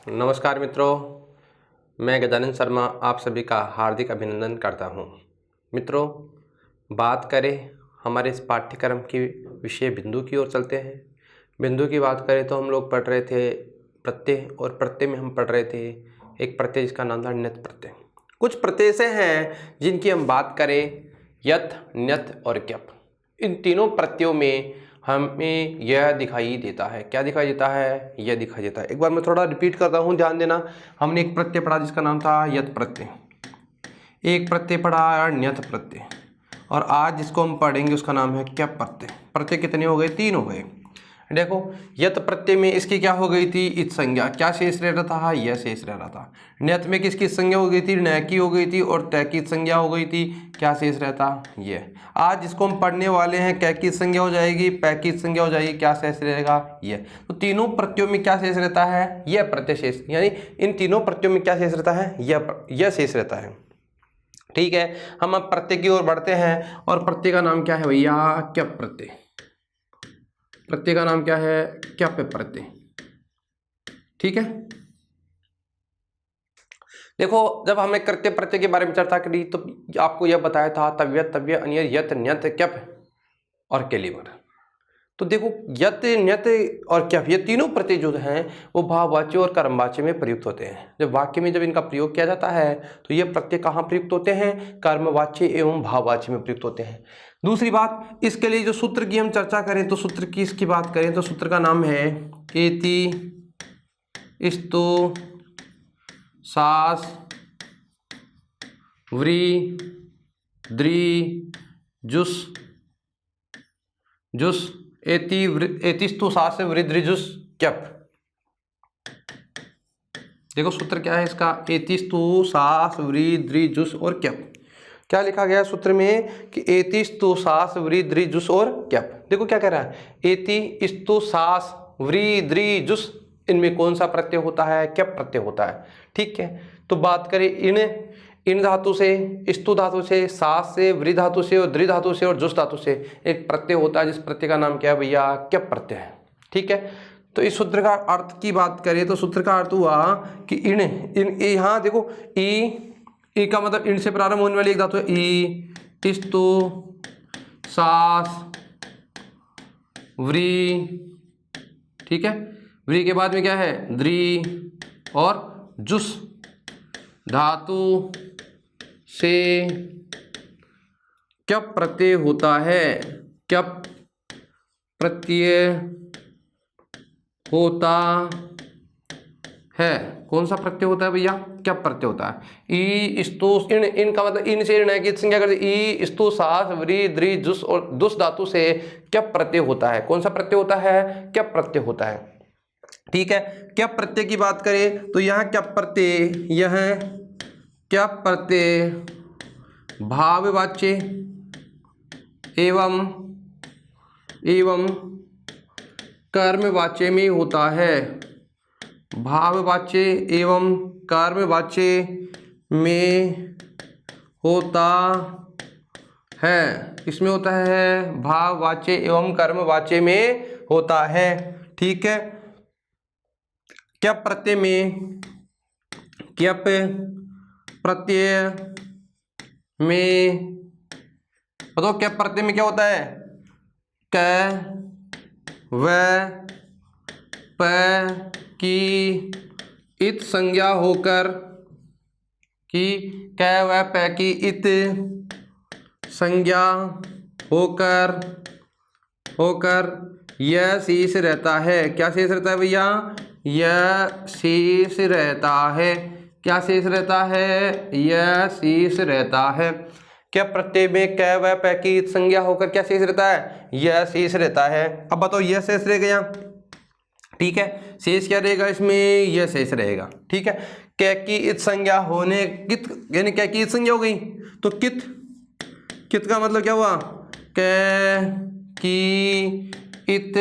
नमस्कार मित्रों, मैं गजानन शर्मा आप सभी का हार्दिक अभिनंदन करता हूं। मित्रों, बात करें हमारे इस पाठ्यक्रम की विषय बिंदु की ओर चलते हैं। बिंदु की बात करें तो हम लोग पढ़ रहे थे प्रत्यय, और प्रत्यय में हम पढ़ रहे थे एक प्रत्यय जिसका नाम था ण्यत प्रत्यय। कुछ प्रत्यय ऐसे हैं जिनकी हम बात करें यत्, ण्यत और क्यप। इन तीनों प्रत्ययों में हमें यह दिखाई देता है। क्या दिखाई देता है? यह दिखाई देता है। एक बार मैं थोड़ा रिपीट करता हूँ, ध्यान देना। हमने एक प्रत्यय पढ़ा जिसका नाम था यत् प्रत्यय, एक प्रत्यय पढ़ा ण्यत प्रत्यय, और आज जिसको हम पढ़ेंगे उसका नाम है क्यप प्रत्यय। प्रत्यय कितने हो गए? 3 हो गए। देखो, यत् प्रत्यय में इसकी क्या हो गई थी? इत संज्ञा। क्या शेष रह रहा था? यह शेष रह रहा था। ण्यत में किसकी संज्ञा हो गई थी? न की हो गई थी, और तय की संज्ञा हो गई थी। क्या शेष रहता? यह। आज जिसको हम पढ़ने वाले हैं कै की संज्ञा हो जाएगी, पै की संज्ञा हो जाएगी। क्या शेष रहेगा? यह। तो तीनों प्रत्ययों में क्या शेष रहता है? यह प्रत्यय शेष, यानी इन तीनों प्रत्ययों में क्या शेष रहता है? यह शेष रहता है। ठीक है, हम अब प्रत्यय की ओर बढ़ते हैं, और प्रत्यय का नाम क्या है भैया? क्यप प्रत्यय। प्रत्यय का नाम क्या है? क्यप प्रत्यय। ठीक है, देखो, जब हमने कृत्य प्रत्यय के बारे में चर्चा करी तो आपको यह बताया था तव्य, तव्य, अन्य, यत, ण्यत, क्यप और केलिवर। तो देखो, यत, ण्यत और क्यप ये तीनों प्रत्यय जो हैं वो भाववाच्य और कर्मवाच्य में प्रयुक्त होते हैं। जब वाक्य में जब इनका प्रयोग किया जाता है तो ये प्रत्यय कहाँ प्रयुक्त होते हैं? कर्मवाच्य एवं भाववाच्य में प्रयुक्त होते हैं। दूसरी बात, इसके लिए जो सूत्र की हम चर्चा करें तो सूत्र की इसकी बात करें तो सूत्र का नाम है एति स्तु सास व्री द्री जुस जुस एतिस्तु सास वृद्धिजुस क्यप। देखो सूत्र क्या है इसका? एतिस्तु सास वृद्धिजुस और क्यप। क्या लिखा गया सूत्र में कि एतिस्तु सास वृद्धिजुस और क्यप। देखो क्या कह रहा है? एति स्तु सास वृद्धिजुस, इनमें कौन सा प्रत्यय होता है? क्यप प्रत्यय होता है। ठीक है, तो बात करें इन धातु से, स्तु धातु से, सास से, वृ धातु से, और द्रि धातु से, और जुस धातु से एक प्रत्यय होता है, जिस प्रत्यय का नाम क्या है भैया? क्यप प्रत्यय है। ठीक है, तो इस सूत्र का अर्थ की बात करें तो सूत्र का अर्थ हुआ कि इन यहाँ देखो, ई का मतलब इन से प्रारंभ होने वाली एक धातु है ई, स्तु सास व्री। ठीक है, व्री के बाद में क्या है? द्रि, और जुस धातु से क्यप प्रत्यय होता है। क्यप प्रत्यय होता है। कौन सा प्रत्यय होता है भैया? क्यप प्रत्यय होता है। ई स्तु इन का मतलब इन से ऋण की संज्ञा करते, ई स्तु सास व्री द्रि जुस और दुस धातु से क्यप प्रत्यय होता है। कौन सा प्रत्यय होता है? क्यप प्रत्यय होता है। ठीक है, क्यप प्रत्यय की बात करें तो यहाँ क्यप प्रत्यय, यह क्यप प्रत्यय भाववाच्य एवं कर्मवाच्य में होता है। भाववाच्य एवं कर्मवाच्य में होता है। किसमें होता है? भाववाच्य एवं कर्मवाच्य में होता है। ठीक है, क्यप प्रत्यय में, क्यप प्रत्यय में बताओ, क्यप प्रत्यय में क्या होता है? क व प की इत संज्ञा होकर, कि क व प की इत संज्ञा होकर यह शेष रहता है। क्या शेष रहता है भैया? यह शेष रहता है। क्या शेष रहता है? यह शेष रहता है। क्या प्रत्यय में क व प की संज्ञा होकर क्या शेष रहता है? यह शेष रहता है। अब बताओ, यह शेष रह गया। ठीक है, शेष क्या रहेगा इसमें? यह शेष रहेगा। ठीक है, कै की इत संज्ञा होने, कित यानी कै की इत संज्ञा हो गई तो कित का मतलब क्या हुआ? कै की इत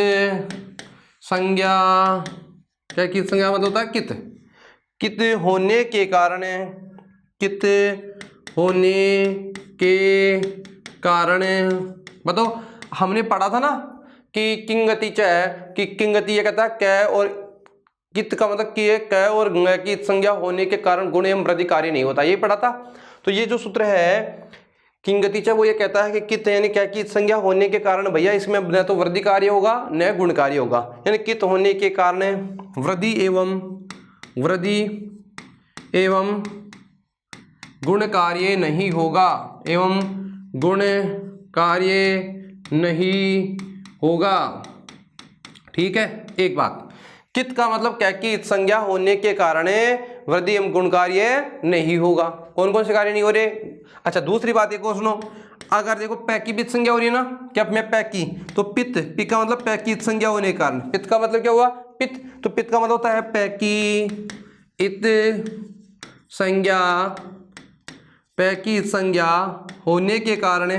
संज्ञा, कै की इत संज्ञा मतलब होता है कित। कित होने के कारण, कित होने के कारण बताओ, हमने पढ़ा था ना कि किंगति च, कि किंगति ये कहता है कै और कित का मतलब कि क और ङ की संज्ञा होने के कारण गुण एवं वृद्धि कार्य नहीं होता, ये पढ़ा था। तो ये जो सूत्र है किंगति च वो ये कहता है कि कित यानी क्या की संज्ञा होने के कारण भैया इसमें न तो वृद्धि कार्य होगा न गुण कार्य होगा, यानी कित होने के कारण वृद्धि एवं गुण कार्य नहीं होगा, एवं गुण कार्य नहीं होगा। ठीक है, एक बात, कित का मतलब क्या कि संज्ञा होने के कारण वृद्धि एवं गुण कार्य नहीं होगा। कौन कौन से कार्य नहीं हो रहे? अच्छा, दूसरी बात एक और सुनो, अगर देखो पै की पित संज्ञा हो रही है ना, क्या मैं पै की, तो पित, पी का मतलब पै की संज्ञा होने के कारण, पित का मतलब क्या हुआ? पित, तो पित का मतलब होता है पै की इत संज्ञा, पै की संज्ञा होने के कारण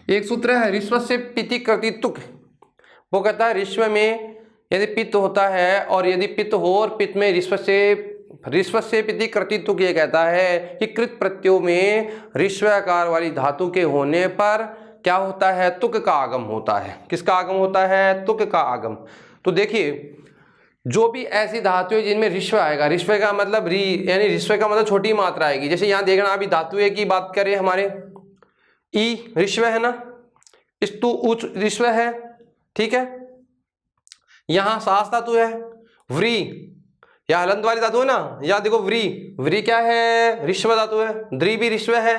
एक सूत्र है ऋस्व से पिति कृति तुक, वो कहता है ऋस्व में यदि पित्त होता है और यदि पित्त हो और पित्त में ऋस्व से पिति कृति तुक, ये कहता है कि कृत प्रत्ययों में ऋस्वाकार वाली धातु के होने पर क्या होता है? तुक का आगम होता है। किसका आगम होता है? तुक का आगम। तो देखिए जो भी ऐसी धातु है जिनमें ऋस्व आएगा, ऋस्व का मतलब री यानी ऋस्व का मतलब छोटी मात्रा आएगी, जैसे यहाँ देखना अभी धातु की बात करें हमारे ई ऋस्व है ना, स्तु उच्च ऋस्व है, ठीक है, यहाँ सास धातु है, व्री या हलंत वाली धातु है ना, या देखो व्री क्या है? ऋस्व धातु है, द्री भी ऋस्व है।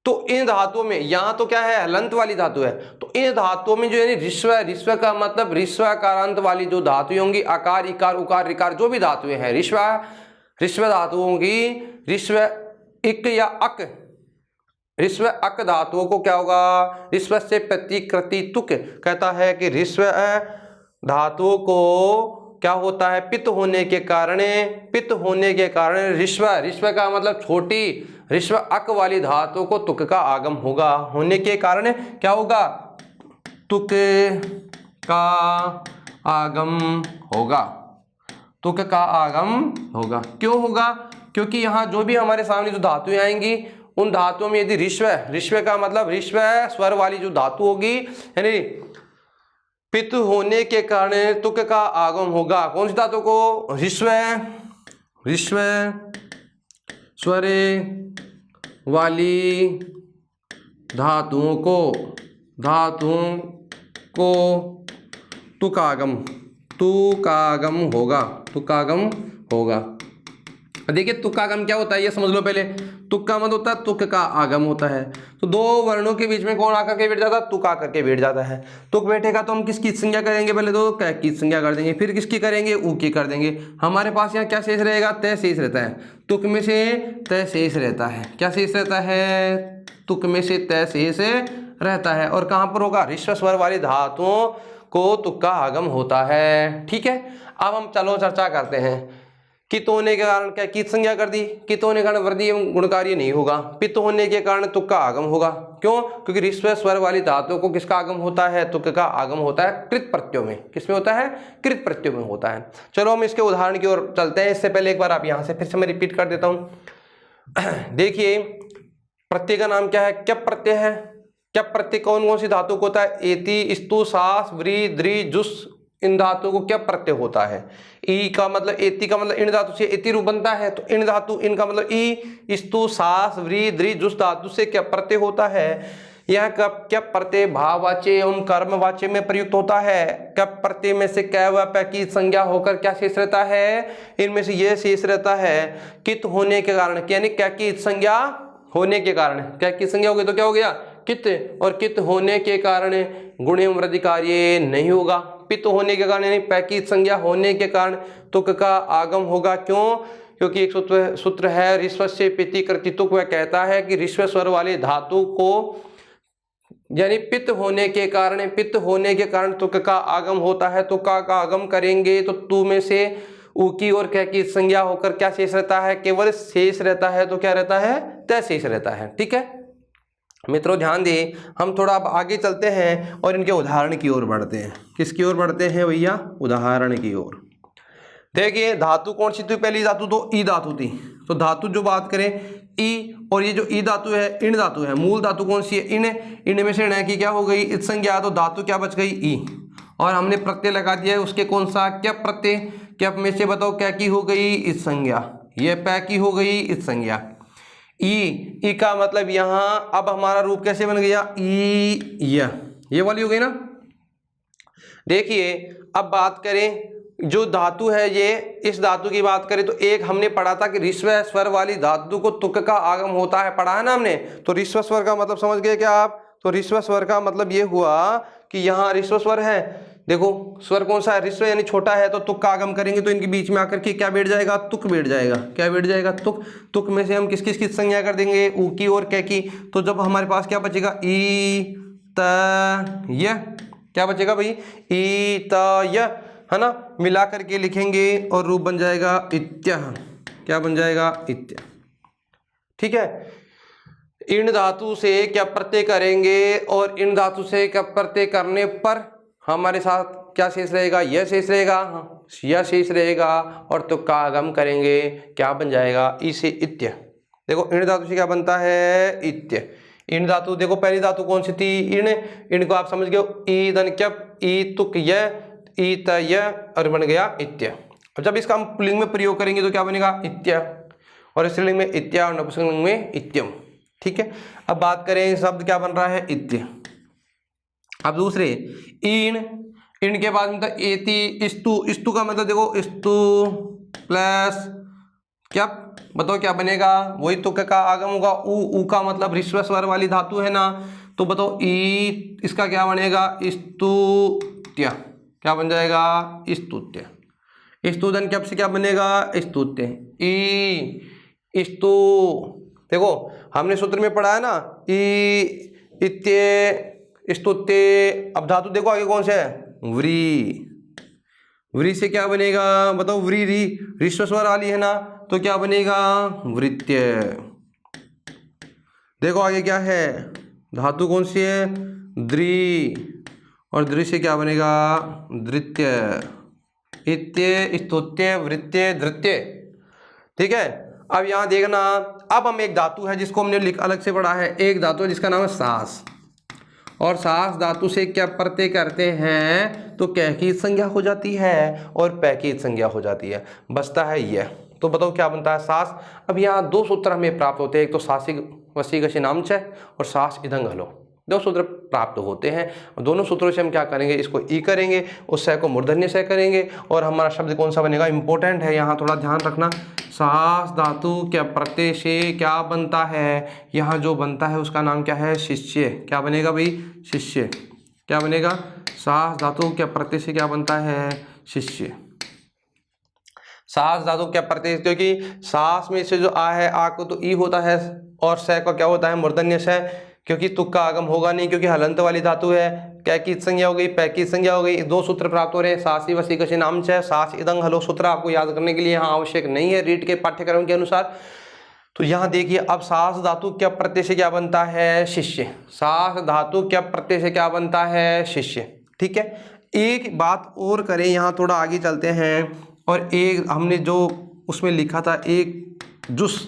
तो इन धातुओं में यहाँ तो क्या है? हलंत वाली धातु है। तो इन धातुओं में जो यानी ऋस्व का मतलब ऋस्वाकारांत वाली जो धातुएं होंगी, आकार इकार उकार ऋकार जो भी धातुएं हैं ऋस्व धातुओं की ऋस्व इक या अक, ऋस्व अक धातुओं को क्या होगा? ऋस्व से प्रतिकृति तुक, कहता है कि ऋस्व धातुओं को क्या होता है? पित्त होने के कारण ऋस्व का मतलब छोटी ऋस्व अक वाली धातु को तुक का आगम होगा, होने के कारण क्या होगा? तुक का आगम होगा, तुक का आगम होगा। क्यों होगा? क्योंकि यहाँ जो भी हमारे सामने जो धातुएं आएंगी उन धातुओं में यदि ऋस्व का मतलब ऋस्व स्वर वाली जो धातु होगी यानी पित्त होने के कारण तुक का आगम होगा। कौन सी धातु को? ऋस्व स्वरे वाली धातुओं को तुकागम होगा। देखिए तुकागम क्या होता है ये समझ लो पहले। तुक का मतलब होता है तुक का आगम होता है। तो दो वर्णों के बीच में कौन आकर के बैठ जाता है? तुक आकर के बैठ जाता है। तुक बैठेगा तो हम किसकी संज्ञा करेंगे? पहले तो कै की संज्ञा कर देंगे, फिर किसकी करेंगे? ऊ की कर देंगे। हमारे पास यहाँ क्या शेष रहेगा? तय शेष रहता है। तुक में से तय शेष रहता है। क्या शेष रहता है? तुक में से तय शेष रहता है। और कहाँ पर होगा? ऋस्व स्वर वाली धातुओं को तुक का आगम होता है। ठीक है, अब हम चलो चर्चा करते हैं। कित होने के कारण क्या कित संज्ञा कर दी? कित होने के कारण वृद्धि एवं गुणकारी नहीं होगा। पित्त होने के कारण तुक का आगम होगा। क्यों? क्योंकि ऋस्व स्वर वाली धातुओं को किसका आगम होता है? तुक का आगम होता है कृत प्रत्ययों में। किसमें होता है? कृत प्रत्ययों में होता है। चलो हम इसके उदाहरण की ओर चलते हैं। इससे पहले एक बार आप यहाँ से फिर से मैं रिपीट कर देता हूँ। देखिए प्रत्यय का नाम क्या है? क्यप प्रत्यय है। क्यप प्रत्यय कौन कौन सी धातु को होता है? एति, स्तु, सास, व्री, द्रि, जुस, इन धातुओं को क्या प्रत्यय होता है? ई का मतलब एति का मतलब इन धातु से एति रूप बनता है। तो इन धातु इनका मतलब ई, स्तु, सास, व्री, द्रि, जुस धातु से क्या प्रत्यय होता है? यह कब क्या प्रत्यय भाववाच्य एवं कर्मवाच्य में प्रयुक्त होता है। कब प्रत्यय में से कै व पै की संज्ञा होकर क्या शेष रहता है? इनमें से यह शेष रहता है कित होने के कारण, यानी क्या की संज्ञा होने के कारण। क्या की संज्ञा हो गई तो क्या हो गया? कित। और कित होने के कारण गुण एवं वृद्धि कार्य नहीं होगा। पित्त होने के कारण यानी पै की संज्ञा होने के कारण तुक का आगम होगा। क्यों? क्योंकि एक सूत्र है ऋस्व से पिति कृति तुक, वह कहता है कि ऋस्व स्वर वाले धातु को यानी पित्त होने के कारण तुक का आगम होता है। तुक का आगम करेंगे तो तू में से ऊ की और कै की संज्ञा होकर क्या शेष रहता है? केवल शेष रहता है। तो क्या रहता है? तय शेष रहता है। ठीक है मित्रों, ध्यान दें, हम थोड़ा अब आगे चलते हैं और इनके उदाहरण की ओर बढ़ते हैं। किसकी ओर बढ़ते हैं भैया? उदाहरण की ओर। देखिए धातु कौन सी थी? पहली धातु तो ई धातु थी। तो धातु जो बात करें ई, और ये जो ई धातु है इन धातु है। मूल धातु कौन सी है? इन। इन में से ण की क्या हो गई? इत संज्ञा। तो धातु क्या बच गई? ई। और हमने प्रत्यय लगा दिया है उसके कौन सा, क्या प्रत्यय, क्या में से बताओ क्या की हो गई, इस संज्ञा, ये पै की हो गई इस संज्ञा। ई का मतलब यहाँ अब हमारा रूप कैसे बन गया, ई ये वाली हो गई ना। देखिए अब बात करें जो धातु है, ये इस धातु की बात करें तो एक हमने पढ़ा था कि ऋस्व स्वर वाली धातु को तुक का आगम होता है, पढ़ा है ना हमने। तो ऋस्व स्वर का मतलब समझ गए क्या आप, तो ऋस्व स्वर का मतलब ये हुआ कि यहाँ ऋस्व स्वर है, देखो स्वर कौन सा है, ऋस्व यानी छोटा है, तो तुक का आगम करेंगे तो इनके बीच में आकर के क्या बैठ जाएगा, तुक बैठ जाएगा। क्या बैठ जाएगा, तुक। तुक में से हम किस किस की संज्ञा कर देंगे, ऊ की और कै की। तो जब हमारे पास क्या बचेगा, ई त य, क्या बचेगा भाई, ई त य, है ना, मिला करके लिखेंगे और रूप बन जाएगा इत्यः। क्या बन जाएगा, इत्य। ठीक है, इन धातु से क्या प्रत्यय करेंगे और इन धातु से क्या प्रत्यय करने पर हमारे साथ क्या शेष रहेगा, यह शेष रहेगा, यह शेष रहेगा और तुक का आगम करेंगे, क्या बन जाएगा, ई से इत्य। देखो इन धातु से क्या बनता है, इत्य। इन धातु देखो पहली धातु कौन सी थी, इनको आप समझ गए, ई धन क्यप, ई तुक य, ई त य और बन गया इत्य। अब जब इसका हम पुल्लिंग में प्रयोग करेंगे तो क्या बनेगा, इत्य, और स्त्रीलिंग में इत्या और नपुंसकलिंग में इत्यम। ठीक है, अब बात करें शब्द क्या बन रहा है, इत्य। अब दूसरे इन के बाद मतलब एति, स्तु, स्तु का मतलब देखो स्तु प्लस क्या, बताओ क्या बनेगा, वही तुक का आगम होगा। ऊ का मतलब ऋस्व स्वर वाली धातु है ना, तो बताओ ई, इसका क्या बनेगा, स्तुत्य। क्या बन जाएगा, स्तुत्य। स्तुदन क्या से क्या बनेगा, स्तुत्य। ई स्तु, देखो हमने सूत्र में पढ़ा है ना, ई इत्य स्तुत्य। अब धातु देखो आगे कौन सा है, व्री। व्री से क्या बनेगा, बताओ, व्री री ऋस्व स्वर वाली है ना, तो क्या बनेगा, वृत्य। देखो आगे क्या है, धातु कौन सी है, द्रि, और द्रि से क्या बनेगा, धृत्य। इत्य, स्तुत्य, वृत्य, धृत्य। ठीक है, अब यहाँ देखना, अब हम एक धातु है जिसको हमने अलग से पढ़ा है, एक धातु है जिसका नाम है सास, और सास धातु से क्या प्रत्यय करते हैं तो कै की संज्ञा हो जाती है और पै की संज्ञा हो जाती है, बचता है यह। तो बताओ क्या बनता है, सास। अब यहाँ दो सूत्र हमें प्राप्त होते हैं, एक तो सासिक वसीकशी नामच और सास इदंग हलो, दो सूत्र प्राप्त होते हैं। दोनों सूत्रों से हम क्या करेंगे, इसको ई करेंगे, उस सह को मूर्धन्य सह करेंगे, और हमारा शब्द कौन सा बनेगा, इंपॉर्टेंट है, यहाँ थोड़ा ध्यान रखना। सास धातु क्या प्रत्यय से क्या बनता है, यहाँ जो बनता है उसका नाम क्या है, शिष्य। क्या बनेगा भाई, शिष्य। क्या बनेगा, सास धातु क्या प्रत्यय से क्या बनता है, शिष्य। सास धातु क्या प्रत्यय, क्योंकि सास में से जो आ है, आ को तो ई होता है, और सह का क्या होता है, मूर्धन्य सह, क्योंकि तुक का आगम होगा नहीं, क्योंकि हलंत वाली धातु है। क्या की संज्ञा हो गई, पै की संज्ञा हो गई। दो सूत्र प्राप्त हो रहे हैं, सासी वसीकशी नामच, सास इदंग हलो। सूत्र आपको याद करने के लिए यहाँ आवश्यक नहीं है रीट के पाठ्यक्रम के अनुसार। तो यहाँ देखिए, अब सास धातु क्या प्रत्यय से क्या बनता है, शिष्य। सास धातु क्या प्रत्यय से क्या बनता है, शिष्य। ठीक है, एक बात और करें, यहाँ थोड़ा आगे चलते हैं, और एक हमने जो उसमें लिखा था, एक जुस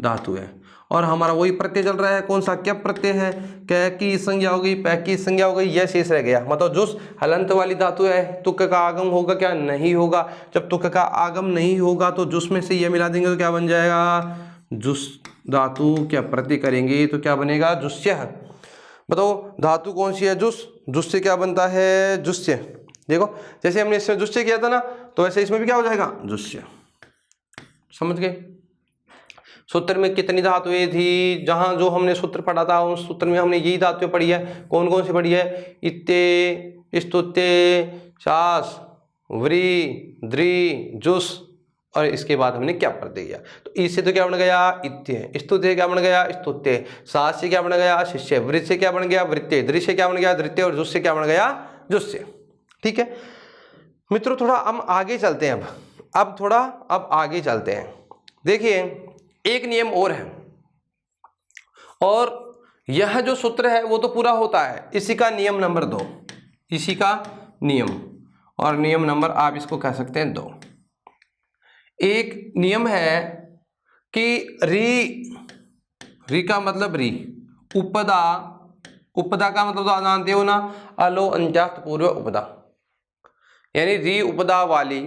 धातु है और हमारा वही प्रत्यय चल रहा है, कौन सा, क्या प्रत्यय है, कै की संज्ञा हो गई, पै की संज्ञा हो गई, यह शेष रह गया। मतलब जुस हलंत वाली धातु है, तुक का आगम होगा क्या, नहीं होगा। जब तुक का आगम नहीं होगा तो जुस में से यह मिला देंगे तो क्या बन जाएगा, जुस धातु क्या प्रत्यय करेंगे तो क्या बनेगा, जुस्य। बताओ धातु कौन सी है, जुस। जुस से क्या बनता है, जुस्य। देखो जैसे हमने इसमें जुस्य किया था ना, तो ऐसे इसमें भी क्या हो जाएगा, जुस्य। समझ गए। सूत्र में कितनी धातुएं थी, जहां जो हमने सूत्र पढ़ा था उस सूत्र में हमने यही धातुएं पढ़ी है। कौन कौन सी पढ़ी है, इत्ते, स्तुत्ते, सास, व्री, द्रि, जुस, और इसके बाद हमने क्या प्रत्यय किया, तो इससे तो क्या बन गया, इत्य। स्तुत्य क्या बन गया, स्तुत्य। सास से क्या बन गया, शिष्य। वृत्त से क्या बन गया, वृत्य। द्रि से क्या बन गया, धृत्य। और जुस से क्या बन गया, जुस्य। ठीक है मित्रों, थोड़ा हम आगे चलते हैं। अब आगे चलते हैं। देखिए एक नियम और है, और यह जो सूत्र है वो तो पूरा होता है, इसी का नियम नंबर 2, इसी का नियम, और नियम नंबर आप इसको कह सकते हैं 2। एक नियम है कि री का मतलब री, उपदा का मतलब तो जानते हो ना, अलो अंत्यास्त पूर्व उपदा। यानी री उपदा वाली,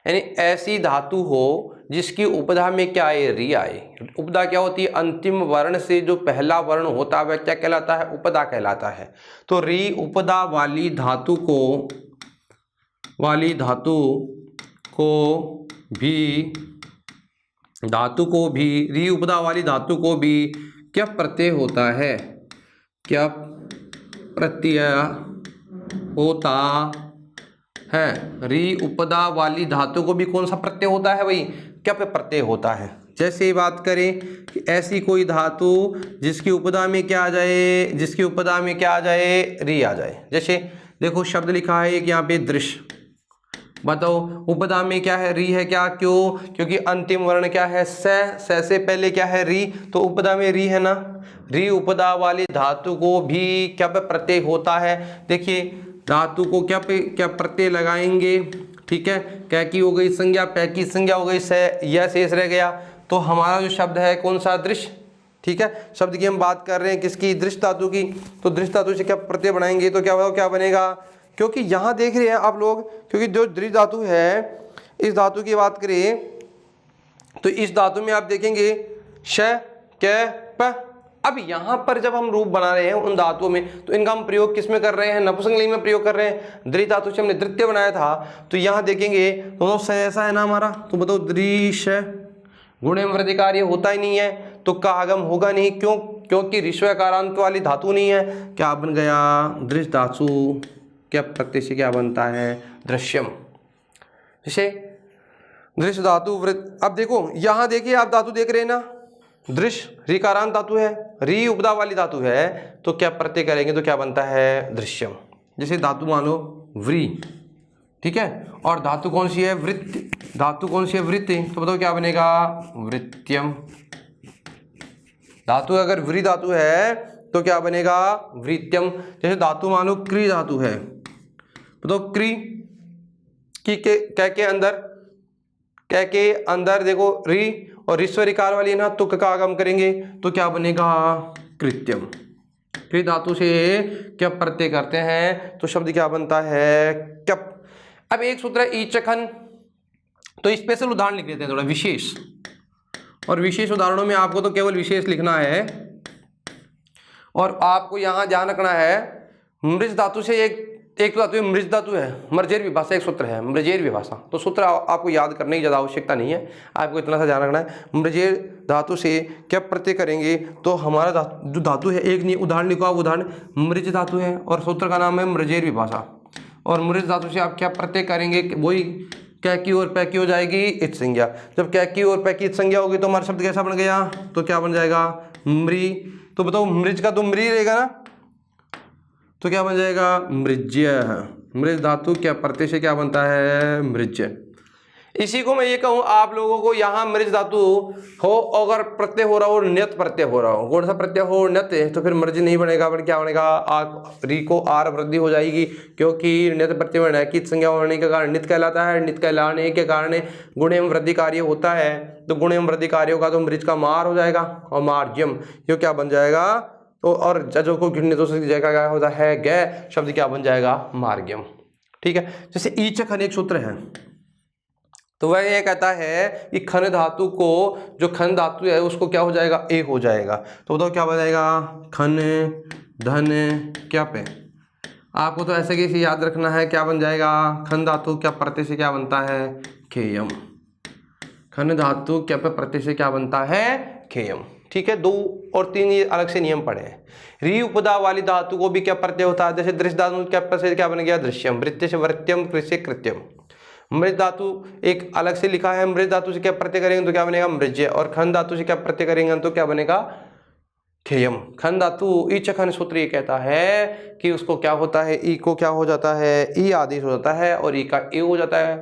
यानी ऐसी धातु हो जिसकी उपधा में क्या आए, री आए। उपधा क्या होती है, अंतिम वर्ण से जो पहला वर्ण होता है वह क्या कहलाता है, उपधा कहलाता है। तो री उपधा वाली धातु को भी री उपधा वाली धातु को भी क्या प्रत्यय होता है, क्या प्रत्यय होता है। री उपदा वाली धातु को भी कौन सा प्रत्यय होता है भाई, क्या प्रत्यय होता है। जैसे बात करें कि ऐसी कोई धातु जिसकी उपदा में क्या आ जाए, री आ जाए। जैसे देखो शब्द लिखा है एक यहाँ पे दृश्य, बताओ उपदा में क्या है, री है क्या, क्यों, क्योंकि अंतिम वर्ण क्या है, स से पहले क्या है, री, तो उपदा में री है ना। री उपदा वाली धातु को भी क्या पे प्रत्यय होता है। देखिए धातु को क्या प्रत्यय लगाएंगे, ठीक है। कै की हो गई संज्ञा, पै की संज्ञा हो गई, यह शेष रह गया। तो हमारा जो शब्द है कौन सा, दृश्य, ठीक है। शब्द की हम बात कर रहे हैं किसकी, दृश्य धातु की। तो दृश्य धातु से क्या प्रत्यय बनाएंगे, तो क्या बनेगा, क्योंकि यहाँ देख रहे हैं आप लोग, क्योंकि जो दृश्य धातु है, इस धातु की बात करें तो इस धातु में आप देखेंगे श, कै, प। अब यहाँ पर जब हम रूप बना रहे हैं उन धातुओं में, तो इनका हम प्रयोग किस में कर रहे हैं, नपुंसकलिंग में प्रयोग कर रहे हैं। दृ धातु से हमने द्वितीय बनाया था, तो यहाँ देखेंगे तो स ऐसा है ना हमारा, तो बताओ दृश्य गुणे वृद्धिकार ये होता ही नहीं है, तो का आगम होगा नहीं, क्यों, क्योंकि ऋस्वकारांत वाली धातु नहीं है। क्या बन गया, दृश्य धातु क्या प्रत्यय से क्या बनता है, दृश्यम। जैसे दृश्य धातु वृत्त, अब देखो यहाँ देखिए आप धातु देख रहे हैं ना, दृश्य ऋकारांत धातु है, री उपदा वाली धातु है, तो क्या प्रत्यय करेंगे तो क्या बनता है, दृश्यम। जैसे धातु मान लो व्री, ठीक है, और धातु कौन सी है, वृत्ति, धातु कौन सी है, वृत्ति, तो बताओ क्या बनेगा, वृत्यम। धातु अगर व्री धातु है तो क्या बनेगा, वृत्यम। जैसे धातु मान लो क्री धातु है, तो क्री की कै के अंदर देखो री, और ऋस्व ऋकार वाली है ना, तुक का आगम करेंगे तो क्या बनेगा, कृत्यम। क्री धातु से क्या प्रत्यय करते हैं, तो शब्द क्या बनता है, क्यप। अब एक सूत्र है ईचखन, तो स्पेशल उदाहरण लिख लेते हैं थोड़ा विशेष, और विशेष उदाहरणों में आपको तो केवल विशेष लिखना है, और आपको यहाँ ध्यान रखना है मृज धातु से एक धातु है मृज धातु है, मर्जेर विभाषा एक सूत्र है, मृजेर विभाषा। तो सूत्र आपको याद करने की ज़्यादा आवश्यकता नहीं है, आपको इतना सा ध्यान रखना है। मृजेर धातु से क्या प्रत्यय करेंगे, तो हमारा जो धातु है, एक उदाहरण लिखो आप, उदाहरण मृज धातु है और सूत्र का नाम है मृजेर विभाषा, और मृज धातु से आप क्या प्रत्यय करेंगे, वही कै की और पै की हो जाएगी इत संज्ञा। जब कै की और पै की इत संज्ञा होगी तो हमारा शब्द कैसा बन गया, तो क्या बन जाएगा, मृ। तो बताओ मृज का तो मृ रहेगा ना, तो क्या बन जाएगा, मृज्य। मृज धातु क्या प्रत्यय से क्या बनता है, मृज्य। इसी को मैं ये कहूँ आप लोगों को, यहाँ मृज धातु हो अगर प्रत्यय हो रहा हो, ण्यत प्रत्यय हो रहा हो, कौन सा प्रत्यय हो, ण्यत, तो फिर मृज नहीं बनेगा, बट क्या बनेगा, री को आर वृद्धि हो जाएगी, क्योंकि ण्यत प्रत्यय बनना है कि संज्ञा होने के कारण नित कहलाता है, नित कहलाने के कारण गुण एवं वृद्धि कार्य होता है, तो गुण एवं वृद्धि कार्य होगा तो मृज का मार हो जाएगा, और मार्ज्यम ये क्या बन जाएगा, तो और जजों को घृणित जगह क्या होता है, गै, शब्द क्या बन जाएगा, मार्ग्यम, ठीक है। जैसे ईचखन एक सूत्र है, तो वह ये कहता है कि खन धातु को, जो खन धातु है उसको क्या हो जाएगा, ए हो जाएगा, तो बताओ क्या बनेगा, खन धन क्या पे। आपको तो ऐसे कैसे याद रखना है, क्या बन जाएगा, खन धातु क्या प्रत्यय से क्या बनता है, खेयम। खन धातु क्या पे प्रत्यय से क्या बनता है, खेयम, ठीक है। 2 और 3 ये अलग से नियम पड़े हैं। री उपदा वाली धातु को भी क्या प्रत्यय होता है, जैसे दृश्य धातु क्या प्रत्यय क्या बन गया, दृश्यम। वृत्य से वृत्यम, कृष्य कृत्यम। मृज धातु एक अलग से लिखा है, मृज धातु से क्या प्रत्यय करेंगे तो क्या बनेगा, मृज्य, और खन धातु से क्या प्रत्यय करेंगे तो क्या बनेगा, खेयम। खन धातु ईचखन सूत्र ये कहता है कि उसको क्या होता है, ई को क्या हो जाता है, ई आदेश हो जाता है, और ई का ए हो जाता है।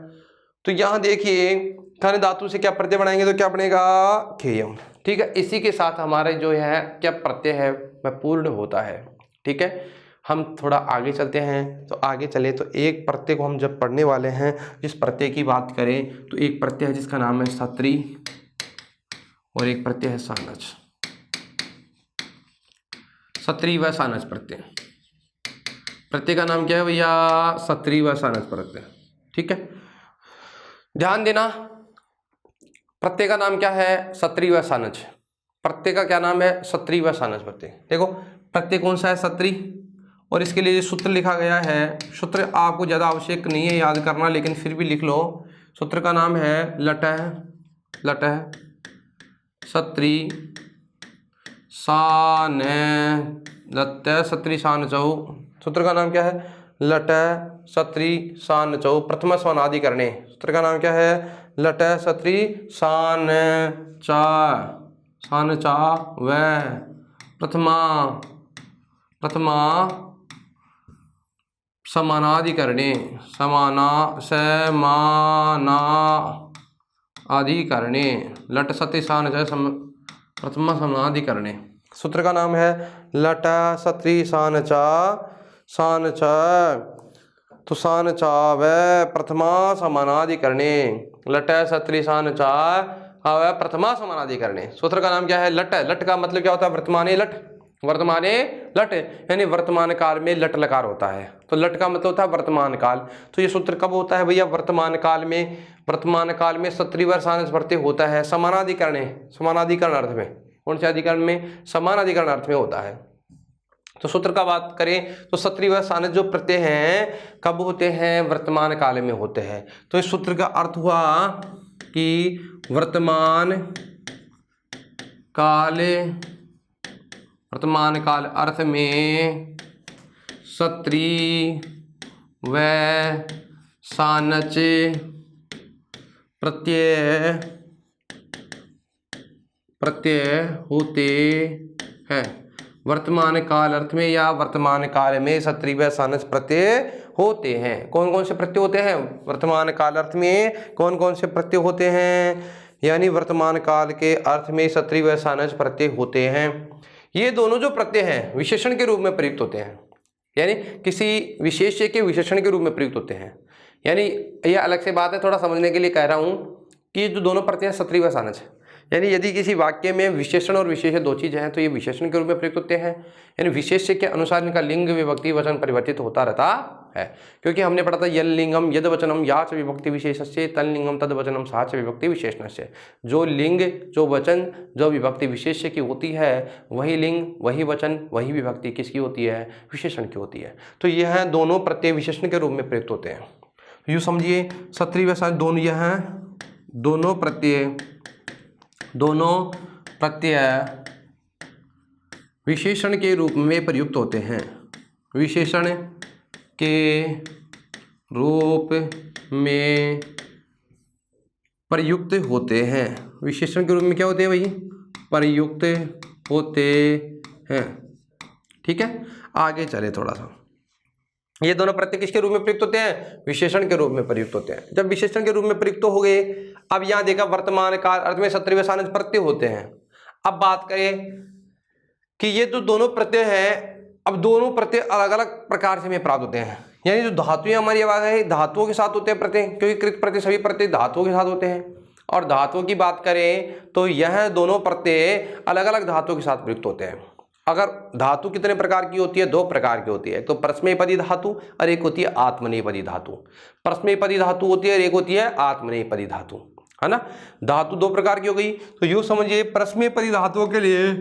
तो यहाँ देखिए खन धातु से क्या प्रत्यय बनाएंगे तो क्या बनेगा, खेयम, ठीक है। इसी के साथ हमारे जो है क्या प्रत्यय है वह पूर्ण होता है, ठीक है। हम थोड़ा आगे चलते हैं, तो आगे चले तो एक प्रत्यय को हम जब पढ़ने वाले हैं, जिस प्रत्यय की बात करें तो एक प्रत्यय है जिसका नाम है सत्री, और एक प्रत्यय है सानच। सत्री व सानच प्रत्यय, प्रत्यय का नाम क्या है भैया, सत्री व सानच प्रत्यय। ठीक है, ध्यान देना। प्रत्यय का नाम क्या है? सत्री व सानज। प्रत्यय का क्या नाम है? सत्री व सानज प्रत्यय। देखो प्रत्यय कौन सा है? सत्री। और इसके लिए जो सूत्र लिखा गया है, सूत्र आपको ज़्यादा आवश्यक नहीं है याद करना, लेकिन फिर भी लिख लो। सूत्र का नाम है लटह सत्री सान लट्य सत्री सान चौ। सूत्र का नाम क्या है? लटह सत्री सान चौ प्रथम समानादि करणे। सूत्र का नाम क्या है? लटह सत्री सान चा व प्रथमा समानाधिकरणे समानाधिकरणे लट सत्री सान प्रथमा समानाधिकरणे। सूत्र का नाम है लट सत्री सान चा तो सान चा व प्रथमा समानाधिकरणे लट सत्री सान चा व प्रथमा समानाधिकरणे। सूत्र का नाम क्या है? लट। लट का मतलब क्या होता है? वर्तमाने लट, यानी वर्तमान काल में लट लकार होता है। तो लट का मतलब होता है वर्तमान काल। तो ये सूत्र कब होता है भैया? वर्तमान काल में सत्री व सानज प्रत्यय होता है समानाधिकरण अर्थ में। कौन से अधिकरण में? समानाधिकरण अर्थ में होता है। तो सूत्र का बात करें तो सत्री व सानज जो प्रत्यय हैं कब होते हैं? वर्तमान काल में होते हैं। तो इस सूत्र का अर्थ हुआ कि वर्तमान काल अर्थ में सत्री व सानच प्रत्यय होते हैं। वर्तमान काल अर्थ में या वर्तमान काल में सत्री व सानस प्रत्यय होते हैं। कौन कौन से प्रत्यय होते हैं? वर्तमान काल अर्थ में कौन कौन से प्रत्यय होते हैं? यानी वर्तमान काल के अर्थ में सत्री व सानस प्रत्यय होते हैं। ये दोनों जो प्रत्यय हैं विशेषण के रूप में प्रयुक्त होते हैं, यानी किसी विशेष्य के विशेषण के रूप में प्रयुक्त होते हैं। यानी यह अलग से बात है, थोड़ा समझने के लिए कह रहा हूँ कि जो दोनों प्रत्यय सत्री व सानज है, यानी यदि किसी वाक्य में विशेषण और विशेष्य दो चीज़ हैं तो ये विशेषण के रूप में प्रयुक्त होते हैं। यानी विशेष्य के अनुसार इनका लिंग विभक्ति वचन परिवर्तित होता रहता है। क्योंकि हमने पढ़ा था यल लिंगम यद वचनम याच विभक्ति विशेषस्य तल लिंगम तद वचनम साच विभक्ति विशेषणस्य। जो लिंग, जो वचन, जो विभक्ति विशेष्य की होती है वही लिंग, वही वचन, वही विभक्ति किसकी होती है? विशेषण की होती है। तो यह दोनों प्रत्यय विशेषण के रूप में प्रयुक्त होते हैं। यूँ समझिए सत्री व सानज दोनों यह दोनों प्रत्यय विशेषण के रूप में प्रयुक्त होते हैं। विशेषण के रूप में प्रयुक्त होते हैं। विशेषण के रूप में क्या होते हैं भाई? प्रयुक्त होते हैं। ठीक है, आगे चले थोड़ा सा। ये दोनों प्रत्यय किसके रूप में प्रयुक्त होते हैं? विशेषण के रूप में प्रयुक्त होते हैं। जब विशेषण के रूप में प्रयुक्त हो गए, अब यहाँ देखा वर्तमान काल अर्थ में सत्री व सानज प्रत्यय होते हैं। अब बात करें कि ये जो दोनों प्रत्यय हैं, अब दोनों प्रत्यय अलग अलग प्रकार से हमें प्राप्त होते हैं। यानी जो धातुएं हमारी आवाज है धातुओं के साथ होते हैं प्रत्यय, क्योंकि कृत प्रत्यय सभी प्रत्यय धातुओं के साथ होते हैं। और धातुओं की बात करें तो यह दोनों प्रत्यय अलग अलग धातुओं के साथ प्रयुक्त होते हैं। अगर धातु कितने प्रकार की होती है? दो प्रकार की होती है। एक तो परस्मैपदी धातु और एक होती है आत्मनेपदी धातु। परस्मैपदी धातु होती है और एक होती है आत्मनेपदी धातु, है ना। धातु दो प्रकार की हो गई। तो यूं समझिए परस्मैपदी धातुओं के लिए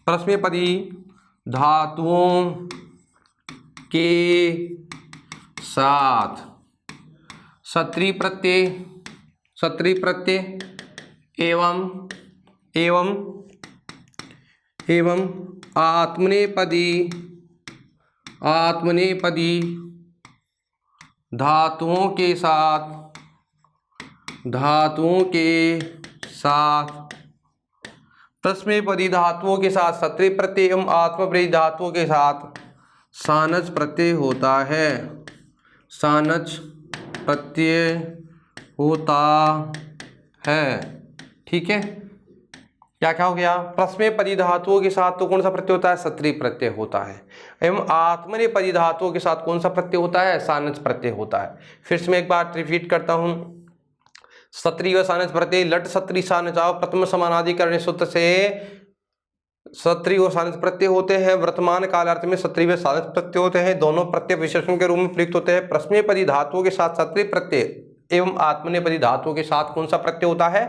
परस्मैपदी धातुओं के साथ सत्री प्रत्यय एवं आत्मनेपदी धातुओं के साथ परस्मैपदी धातुओं के साथ सत्री प्रत्यय एवं आत्मनेपदी धातुओं के साथ सानज प्रत्यय होता है। सानज प्रत्यय होता है। ठीक है, क्या क्या हो गया? परस्मैपदी धातुओं के साथ तो कौन सा प्रत्यय होता है? सत्री प्रत्यय होता है। एवं आत्मनेपदी धातुओं के साथ कौन सा प्रत्यय होता है? सानज प्रत्यय होता है। फिर से मैं एक बार रिपीट करता हूं। सत्री व सानज प्रत्यय लट सत्री सानजाव प्रथम समानाधिकरण सूत्र से सत्री और सानस प्रत्यय होते हैं। वर्तमान काल अर्थ में सत्री व सानस प्रत्यय होते हैं। दोनों प्रत्यय विशेषण के रूप में प्रयुक्त होते हैं। प्रश्नेपदी धातुओं के साथ सत्री प्रत्यय एवं आत्मनेपदी धातुओं के साथ कौन सा प्रत्यय होता है?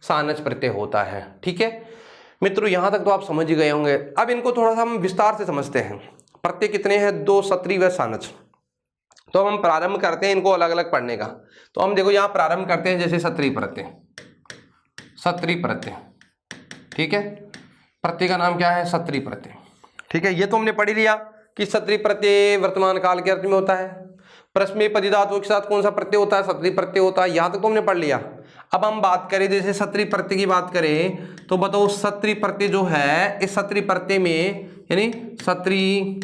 सानस प्रत्यय होता है। ठीक है मित्रों, यहां तक तो आप समझ ही गए होंगे। अब इनको थोड़ा सा हम विस्तार से समझते हैं। प्रत्यय कितने हैं? 2, सत्री व सानस। तो अब हम प्रारंभ करते हैं इनको अलग अलग पढ़ने का। तो हम देखो यहाँ प्रारंभ करते हैं जैसे सत्री प्रत्यय, सत्री प्रत्यय। ठीक है, प्रत्यय का नाम क्या है? सत्री प्रत्यय। ठीक है, ये तो हमने पढ़ ही लिया कि सत्री प्रत्यय वर्तमान काल के अर्थ में होता है। प्रश्नेपदी धातुओं के साथ कौन सा प्रत्यय होता है? सत्री प्रत्यय होता है। यहाँ तक तो हमने पढ़ लिया। अब हम बात करें जैसे सत्री प्रत्यय की बात करें तो बताओ सत्री प्रत्यय जो है, इस सत्री प्रत्यय में यानी सत्री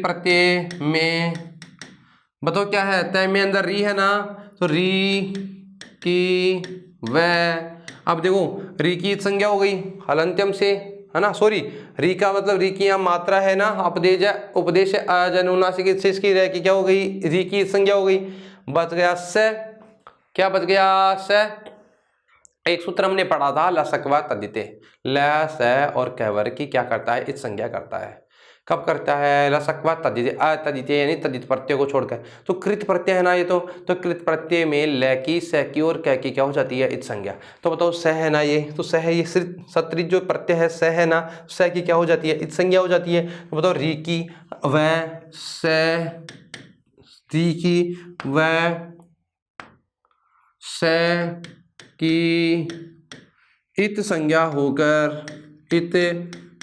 प्रत्यय में बताओ क्या है? तय में अंदर री है ना, तो री की व। अब देखो री की संज्ञा हो गई हलंत्यम से, है ना, सॉरी री का मतलब री की यहाँ मात्रा है ना, उपदेश अजनुनासिक से इसकी रह की क्या हो गई? री की संज्ञा हो गई। बच गया स, क्या बच गया? स। एक सूत्र हमने पढ़ा था लसकवा तद्धिते, ल स और कहवर की क्या करता है? इस संज्ञा करता है। कब करता है? लसकवा तद्धिते, अतद्धिते यानी तद्धित प्रत्यय को छोड़कर। तो कृत प्रत्यय है ना ये, तो कृत प्रत्यय में ल की, स की और क की क्या हो जाती है? इत संज्ञा। तो बताओ स है ना ये, तो स है ये सत्री जो प्रत्यय है स है ना, स की क्या हो जाती है? इत संज्ञा हो जाती है। तो बताओ री की व स, री की व स की इत संज्ञा होकर, इत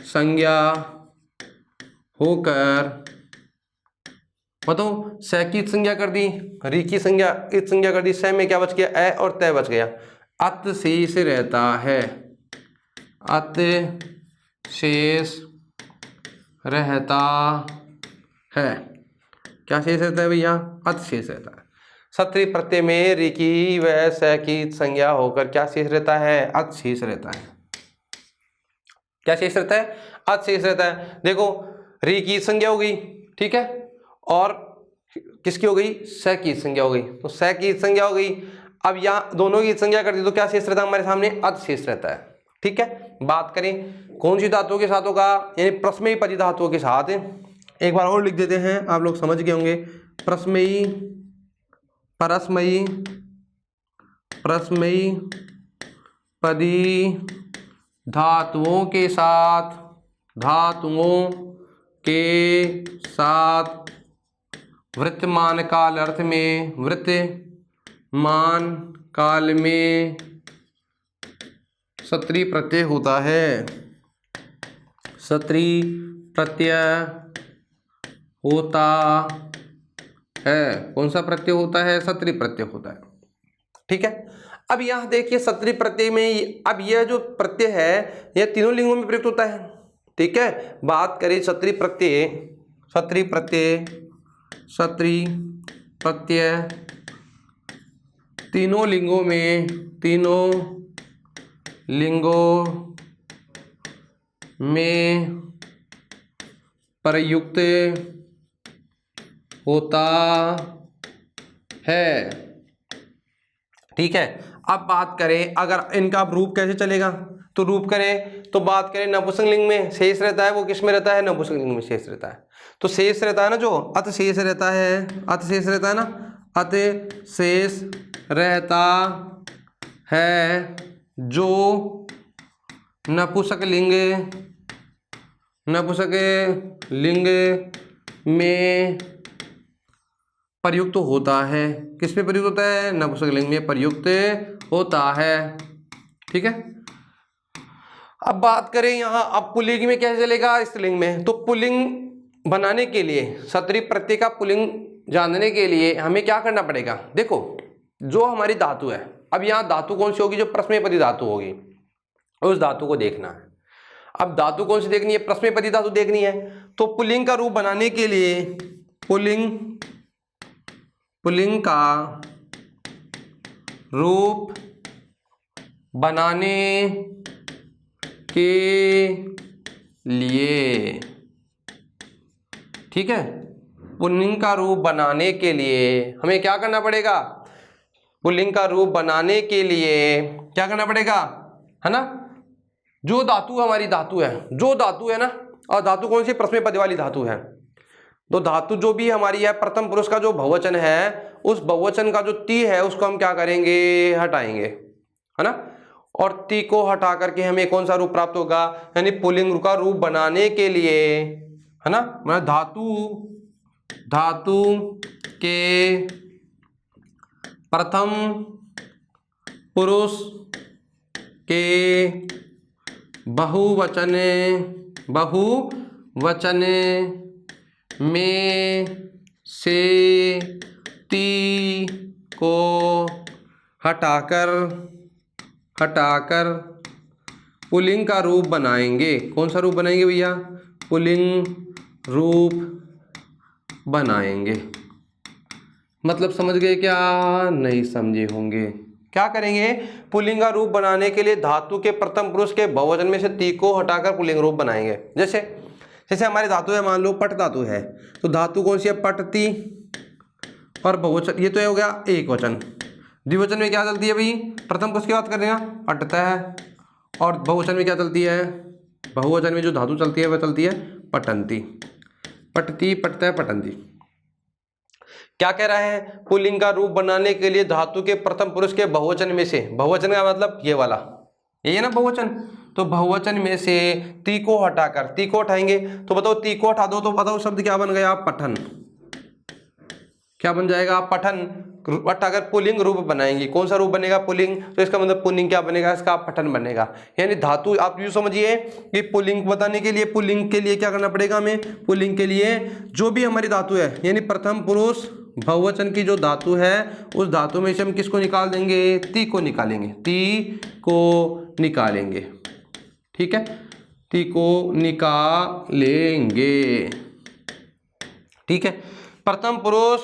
संज्ञा होकर बताओ स की संज्ञा कर दी, री की संज्ञा इत संज्ञा कर दी, स में क्या बच गया? ए और तय बच गया। अत शेष रहता है, अत शेष रहता है। क्या शेष रहता है भैया? अत शेष रहता है। सत्री प्रत्यय में री की व स की संज्ञा होकर क्या शेष रहता है? अत शेष रहता है। क्या शेष रहता है? अत शेष रहता है। देखो री की संज्ञा हो गई, ठीक है, और किसकी हो गई? स की संज्ञा हो गई, तो स की संज्ञा हो गई। अब यहाँ दोनों की संज्ञा कर दी तो क्या शेष रहता है हमारे सामने? अत शेष रहता है। ठीक है, बात करें कौन सी धातुओं के साथ होगा, यानी प्रश्मेयी धातुओं के साथ। एक बार और लिख देते हैं, आप लोग समझ गए होंगे। प्रश्मेयी पदी धातुओं के साथ वर्तमान काल अर्थ में, वर्तमान काल में सत्री प्रत्यय होता है। सत्री प्रत्यय होता है। कौन सा प्रत्यय होता है? सत्री प्रत्यय होता है। ठीक है, अब यहां देखिए सत्री प्रत्यय में अब यह जो प्रत्यय है यह तीनों लिंगों में प्रयुक्त होता है। ठीक है, बात करें सत्री प्रत्यय तीनों लिंगों में प्रयुक्त होता है। ठीक है, अब बात करें अगर इनका रूप कैसे चलेगा, तो रूप करें तो बात करें नपुंसक लिंग में शेष रहता है। वो किस में रहता है? नपुंसक लिंग में शेष रहता है। तो शेष रहता है ना, जो अत शेष रहता है, अत शेष रहता है ना, अत शेष रहता है जो नपुंसक लिंग में प्रयुक्त होता है। किस में प्रयुक्त होता है? नपुंसक लिंग में प्रयुक्त होता है। ठीक है, अब बात करें यहाँ अब पुल्लिंग में कैसे चलेगा? स्त्रीलिंग में। तो पुल्लिंग बनाने के लिए, सत्री प्रत्यय का पुल्लिंग जानने के लिए हमें क्या करना पड़ेगा? देखो जो हमारी धातु है, अब यहाँ धातु कौन सी होगी? जो प्रश्मेयपदी धातु होगी, उस धातु को देखना है। अब धातु कौन सी देखनी है? प्रश्मेयपदी धातु देखनी है। तो पुल्लिंग का रूप बनाने के लिए, पुल्लिंग का रूप बनाने के लिए, ठीक है, पुल्लिंग का रूप बनाने के लिए हमें क्या करना पड़ेगा? पुल्लिंग का रूप बनाने के लिए क्या करना पड़ेगा, है ना? जो धातु हमारी धातु है, जो धातु है ना, और धातु कौन सी, प्रथम पद वाली धातु है। तो धातु जो भी हमारी है, प्रथम पुरुष का जो बहुवचन है, उस बहुवचन का जो ती है उसको हम क्या करेंगे, हटाएंगे, है ना। और ती को हटा करके हमें कौन सा रूप प्राप्त होगा, यानी पुल्लिंग का रूप बनाने के लिए, है ना, मतलब धातु के प्रथम पुरुष के बहुवचन में से ती को हटाकर पुल्लिंग का रूप बनाएंगे। कौन सा रूप बनाएंगे भैया, पुल्लिंग रूप बनाएंगे। मतलब समझ गए क्या, नहीं समझे होंगे। क्या करेंगे, पुल्लिंग का रूप बनाने के लिए धातु के प्रथम पुरुष के बहुवचन में से ती को हटाकर पुल्लिंग रूप बनाएंगे। जैसे हमारी धातु है, मान लो पट धातु है, तो धातु कौन सी है, पटती, और बहुवचन ये तो हो गया एक वचन। द्विवचन में क्या चलती है भाई, प्रथम पुरुष की बात कर रहे हैं, पटता है, और बहुवचन में क्या चलती है, बहुवचन में जो धातु चलती है वह चलती है पटंती, पटती, पटता है, पटंती। क्या कह रहा है, पुल्लिंग का रूप बनाने के लिए धातु के प्रथम पुरुष के बहुवचन में से, बहुवचन का मतलब ये वाला, ये है ना बहुवचन, तो बहुवचन में से ती को हटाकर, ती को हटाएंगे तो बताओ, ती को हटा दो तो बताओ शब्द क्या बन गया, पठन। क्या बन जाएगा, पठन। हटाकर पुल्लिंग रूप बनाएंगे, कौन सा रूप बनेगा, पुल्लिंग, तो इसका मतलब पुल्लिंग क्या बनेगा, इसका पठन बनेगा। यानी धातु आप यूं समझिए कि पुल्लिंग बताने के लिए, पुल्लिंग के लिए क्या करना पड़ेगा हमें, पुल्लिंग के लिए जो भी हमारी धातु है, यानी प्रथम पुरुष बहुवचन की जो धातु है, उस धातु में से हम किसको निकाल देंगे, ती को निकालेंगे, ती को निकालेंगे, ठीक है, ती को निकालेंगे, ठीक है। प्रथम पुरुष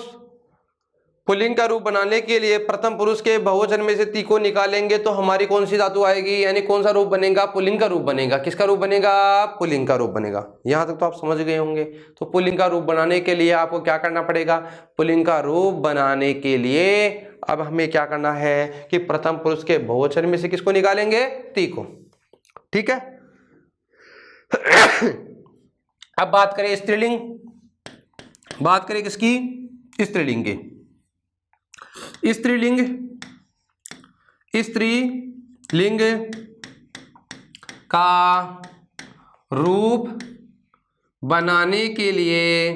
पुल्लिंग का रूप बनाने के लिए प्रथम पुरुष के बहुवचन में से ती को निकालेंगे तो हमारी कौन सी धातु आएगी, यानी कौन सा रूप बनेगा, पुल्लिंग का रूप बनेगा। किसका रूप बनेगा, पुल्लिंग का रूप बनेगा। यहां तक तो आप समझ गए होंगे। तो पुल्लिंग का रूप बनाने के लिए आपको क्या करना पड़ेगा, पुल्लिंग का रूप बनाने के लिए अब हमें क्या करना है कि प्रथम पुरुष के बहुवचन में से किसको निकालेंगे, ती को, ठीक है। अब बात करें स्त्रीलिंग, बात करें किसकी, स्त्रीलिंग की। स्त्रीलिंग का रूप बनाने के लिए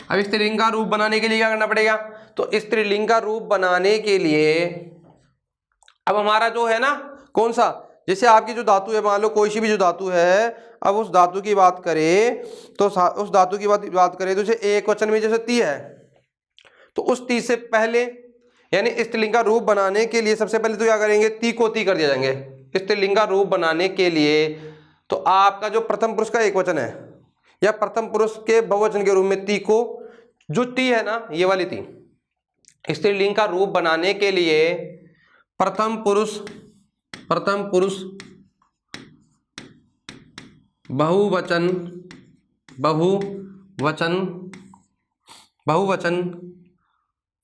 अब स्त्रीलिंग का रूप बनाने के लिए क्या करना पड़ेगा, तो स्त्रीलिंग का रूप बनाने के लिए अब हमारा जो है ना, कौन सा, जैसे आपकी जो धातु है, मान लो कोई सी भी जो धातु है, अब उस धातु की बात करें तो उस धातु की बात करें तो जैसे एक वचन में जैसे ती है, तो उस ती से पहले यानी स्त्रीलिंग का रूप बनाने के लिए सबसे पहले तो क्या करेंगे, ती को ती कर दिया जाएंगे। स्त्रीलिंग का रूप बनाने के लिए तो आपका जो प्रथम पुरुष का एक वचन है या प्रथम पुरुष के बहुवचन के रूप में ती को, जो ती है ना, ये वाली ती, स्त्रीलिंग का रूप बनाने के लिए प्रथम पुरुष बहुवचन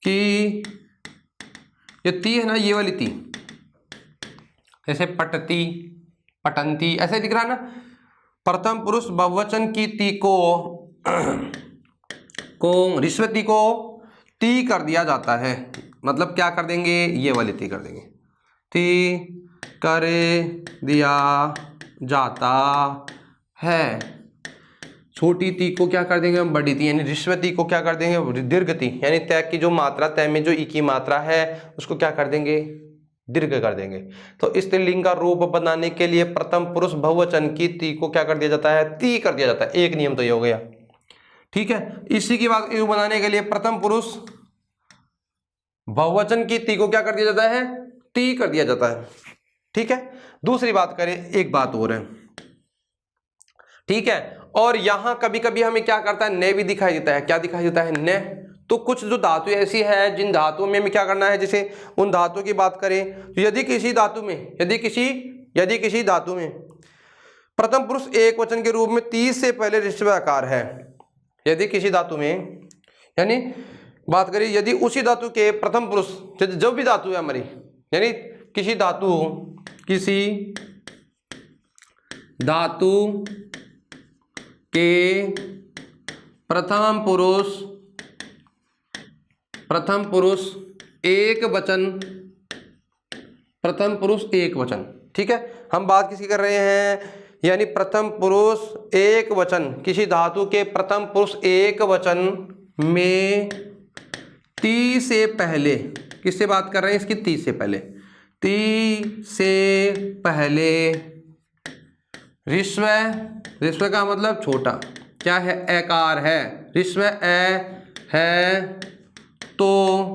की ये ती है ना, ये वाली ती, जैसे पटती, पटंती, ऐसे दिख रहा है ना। प्रथम पुरुष बहुवचन की ती को रिश्वती को ती कर दिया जाता है। मतलब क्या कर देंगे, ये वाली ती कर देंगे, ती कर दिया जाता है। छोटी ती को क्या कर देंगे हम, बड़ी ती, यानी रिश्वती को क्या कर देंगे, दीर्घ ती, यानी तय की जो मात्रा, तय में जो ई की मात्रा है उसको क्या कर देंगे, दीर्घ कर देंगे। तो स्त्रीलिंग का रूप बनाने के लिए प्रथम पुरुष बहुवचन की ती को क्या कर दिया जाता है, ती कर दिया जाता है। एक नियम तो ये हो गया, ठीक है। इसी की बात बनाने के लिए प्रथम पुरुष बहुवचन की ती को क्या कर दिया जाता है, ती कर दिया जाता है, ठीक है। दूसरी बात करें, एक बात और है, ठीक है। और यहां कभी कभी हमें क्या करता है, न भी दिखाई देता है। क्या दिखाई देता है, न। तो कुछ जो धातु ऐसी है जिन धातुओं में हमें क्या करना है, जैसे उन धातुओं की बात करें तो यदि किसी धातु में प्रथम पुरुष एक वचन के रूप में 30 से पहले ऋषभ आकार है, यदि किसी धातु में, यानी बात करिए यदि उसी धातु के प्रथम पुरुष, जो भी धातु है हमारी, यानी किसी धातु के प्रथम पुरुष एक वचन, ठीक है। हम बात किसकी कर रहे हैं, यानी प्रथम पुरुष एक वचन, किसी धातु के प्रथम पुरुष एक वचन में ती से पहले, किससे बात कर रहे हैं, इसकी ती से पहले ऋस्व का मतलब छोटा, क्या है, एकार है, ऋस्व ए है तो,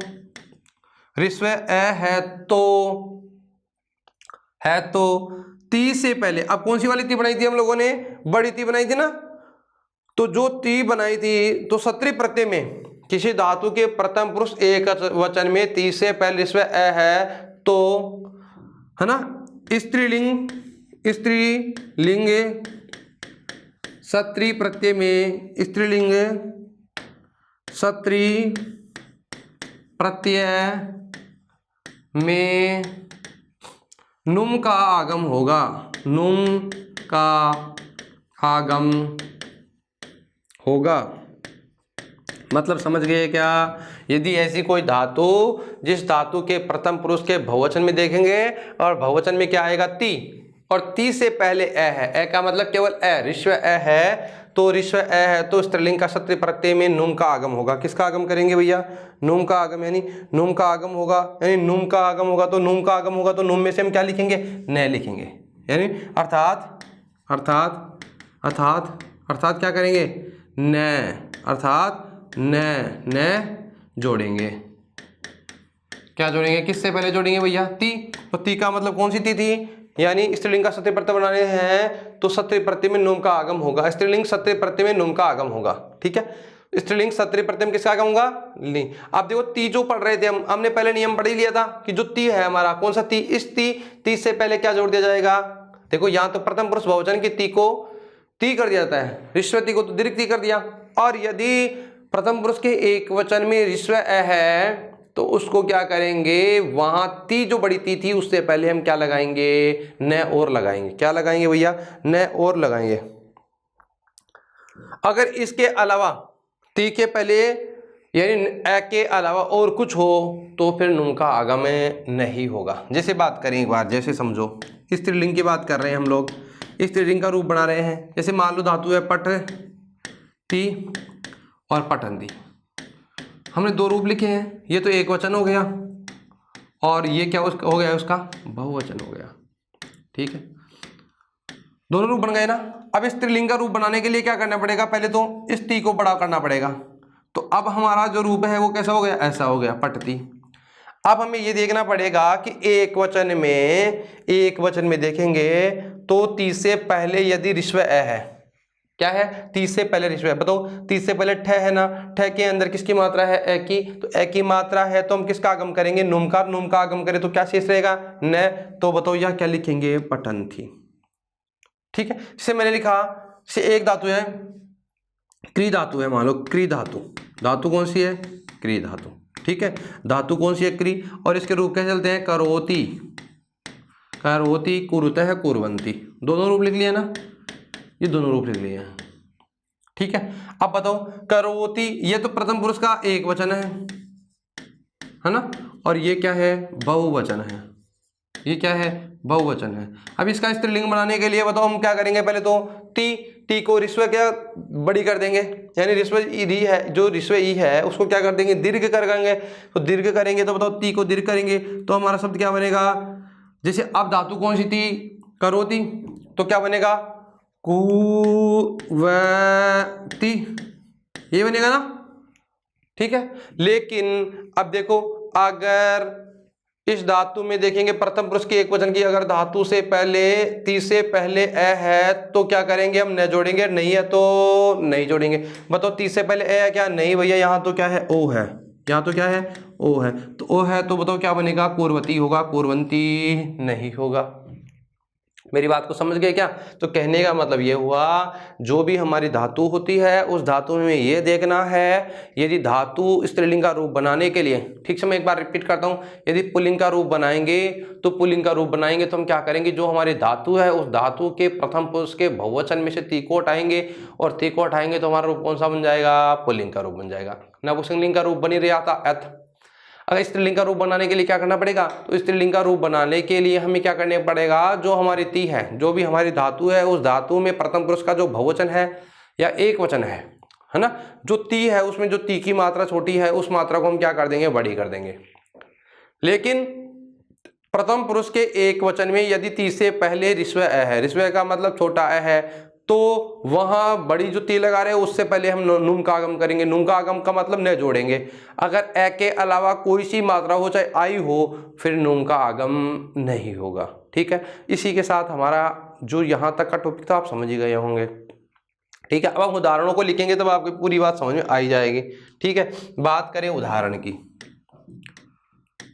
ऋस्व ए है तो ती से पहले, अब कौन सी वाली ती बनाई थी हम लोगों ने, बड़ी ती बनाई थी ना, तो जो ती बनाई थी तो सत्री प्रत्यय में किसी धातु के प्रथम पुरुष एक वचन में ती से पहले ऋस्व ए है तो, है ना, स्त्रीलिंग सत्री प्रत्यय में, स्त्रीलिंग सत्री प्रत्यय में नुम का आगम होगा। मतलब समझ गए क्या, यदि ऐसी कोई धातु, जिस धातु के प्रथम पुरुष के बहुवचन में देखेंगे और बहुवचन में क्या आएगा, ती, और ती से पहले ए है, ए का मतलब केवल ए, ऋस्व ए है तो, ऋस्व ए है तो स्त्रीलिंग का सत्री प्रत्यय में नुम का आगम होगा। किसका आगम करेंगे भैया, नुम का आगम, यानी नुम का आगम होगा, यानी नुम का आगम होगा तो नुम में से हम क्या लिखेंगे, न लिखेंगे, यानी अर्थात क्या करेंगे, न, अर्थात न जोड़ेंगे। क्या जोड़ेंगे, किससे पहले जोड़ेंगे भैया, ती, तो ती का मतलब कौन सी ती थी, यानी स्त्रीलिंग का सत्य प्रत्यय बनाने हैं तो सत्य प्रत्यय में नुम का आगम होगा, स्त्रीलिंग सत्य प्रत्यय में नुम का आगम होगा, ठीक है। स्त्रीलिंग सत्य प्रत्यय में किसका आगम होगा, ली। आप देखो ती जो पढ़ रहे थे हमने पहले नियम पढ़ ही लिया था कि जो ती है हमारा, कौन सा ती, इस ती से पहले क्या जोड़ दिया जाएगा, देखो यहाँ तो प्रथम पुरुष बहुवचन की ती को ती कर दिया जाता है, ऋस्वती को तो दीर्घ ती कर दिया, और यदि प्रथम पुरुष के एक वचन में ऋस्व ए है तो उसको क्या करेंगे, वहां ती जो बड़ी ती थी उससे पहले हम क्या लगाएंगे, न और लगाएंगे। क्या लगाएंगे भैया, न और लगाएंगे। अगर इसके अलावा ती के पहले यानी ए के अलावा और कुछ हो तो फिर नुम का आगम नहीं होगा। जैसे बात करें एक बार, जैसे समझो स्त्रीलिंग की बात कर रहे हैं हम लोग, स्त्रीलिंग का रूप बना रहे हैं। जैसे मान लो धातु है पट ती और पटंती, हमने दो रूप लिखे हैं, ये तो एक वचन हो गया और ये क्या हो गया, उसका बहुवचन हो गया, ठीक है, दोनों रूप बन गए ना। अब इस स्त्रीलिंग का रूप बनाने के लिए क्या करना पड़ेगा, पहले तो इस ती को बड़ा करना पड़ेगा, तो अब हमारा जो रूप है वो कैसा हो गया, ऐसा हो गया, पटती। अब हमें ये देखना पड़ेगा कि एक वचन में देखेंगे तो ती से पहले यदि ऋस्व ए है, क्या है, ती से पहले ऋस्व है, बताओ ती से पहले ठ है ना, ठ के अंदर किसकी मात्रा है, ए की, तो ए की मात्रा है तो हम किसका आगम करेंगे, नुम का आगम करें तो क्या शेष रहेगा, न, तो बताओ यह क्या लिखेंगे, पठंती, ठीक है। जैसे मैंने लिखा, से एक धातु है, क्री धातु है, मान लो क्री धातु कौन सी है, क्री धातु, ठीक है, धातु कौन सी है, क्री, और इसके रूप कैसे चलते हैं, करोति, कुरुतः, कुर्वन्ति, दोनों रूप लिख लिए ना, ये दोनों रूप लिख लिए हैं, ठीक है। अब बताओ करोति, ये तो प्रथम पुरुष का एक वचन है ना, और ये क्या है, बहुवचन है, ये क्या है, बहुवचन है। अब इसका स्त्रीलिंग बनाने के लिए बताओ हम क्या करेंगे, पहले तो ती को ऋस्व क्या बड़ी कर देंगे, यानी ऋस्व ई है, जो ऋस्व ई है उसको क्या कर देंगे, दीर्घ कर देंगे, तो दीर्घ करेंगे तो बताओ ती को दीर्घ करेंगे तो हमारा शब्द क्या बनेगा, जैसे अब धातु कौन सी थी, करोति, तो क्या बनेगा, कुवति, ये बनेगा ना, ठीक है। लेकिन अब देखो अगर इस धातु में देखेंगे प्रथम पुरुष के एक वचन की, अगर धातु से पहले ती से पहले ए है तो क्या करेंगे हम, न जोड़ेंगे, नहीं है तो नहीं जोड़ेंगे। बताओ ती से पहले ए है क्या, नहीं भैया, यहाँ तो क्या है, ओ है, यहाँ तो क्या है, ओ है, तो ओ है तो बताओ क्या बनेगा, कुर्वती होगा, कुर्वंती नहीं होगा। मेरी बात को समझ गए क्या? तो कहने का मतलब ये हुआ, जो भी हमारी धातु होती है उस धातु में ये देखना है, यदि धातु स्त्रीलिंग का रूप बनाने के लिए, ठीक से मैं एक बार रिपीट करता हूँ, यदि पुल्लिंग का रूप बनाएंगे तो पुल्लिंग का रूप बनाएंगे तो हम क्या करेंगे, जो हमारी धातु है उस धातु के प्रथम पुरुष के बहुवचन में से ती को हटाएंगे, और ती को हटाएंगे तो हमारा रूप कौन सा बन जाएगा? पुल्लिंग का रूप बन जाएगा। नपुंसकलिंग का रूप बनी रहा था अथ। अगर स्त्रीलिंग का रूप बनाने के लिए क्या करना पड़ेगा? तो स्त्रीलिंग का रूप बनाने के लिए हमें क्या करने पड़ेगा, जो हमारी ती है, जो भी हमारी धातु है उस धातु में प्रथम पुरुष का जो बहुवचन है या एक वचन है ना, जो ती है उसमें जो ती की मात्रा छोटी है उस मात्रा को हम क्या कर देंगे? बड़ी कर देंगे। लेकिन प्रथम पुरुष के एक वचन में यदि ती से पहले ऋस्व अ है, ऋस्व का मतलब छोटा अ है, तो वहां बड़ी जो ती लगा रहे हैं उससे पहले हम नुम का आगम करेंगे। नुम का आगम का मतलब न जोड़ेंगे। अगर ए के अलावा कोई सी मात्रा हो, चाहे आई हो, फिर नुम का आगम नहीं होगा। ठीक है, इसी के साथ हमारा जो यहाँ तक का टॉपिक था आप समझ ही गए होंगे। ठीक है, अब हम उदाहरणों को लिखेंगे तब आपकी पूरी बात समझ में आई जाएगी। ठीक है, बात करें उदाहरण की।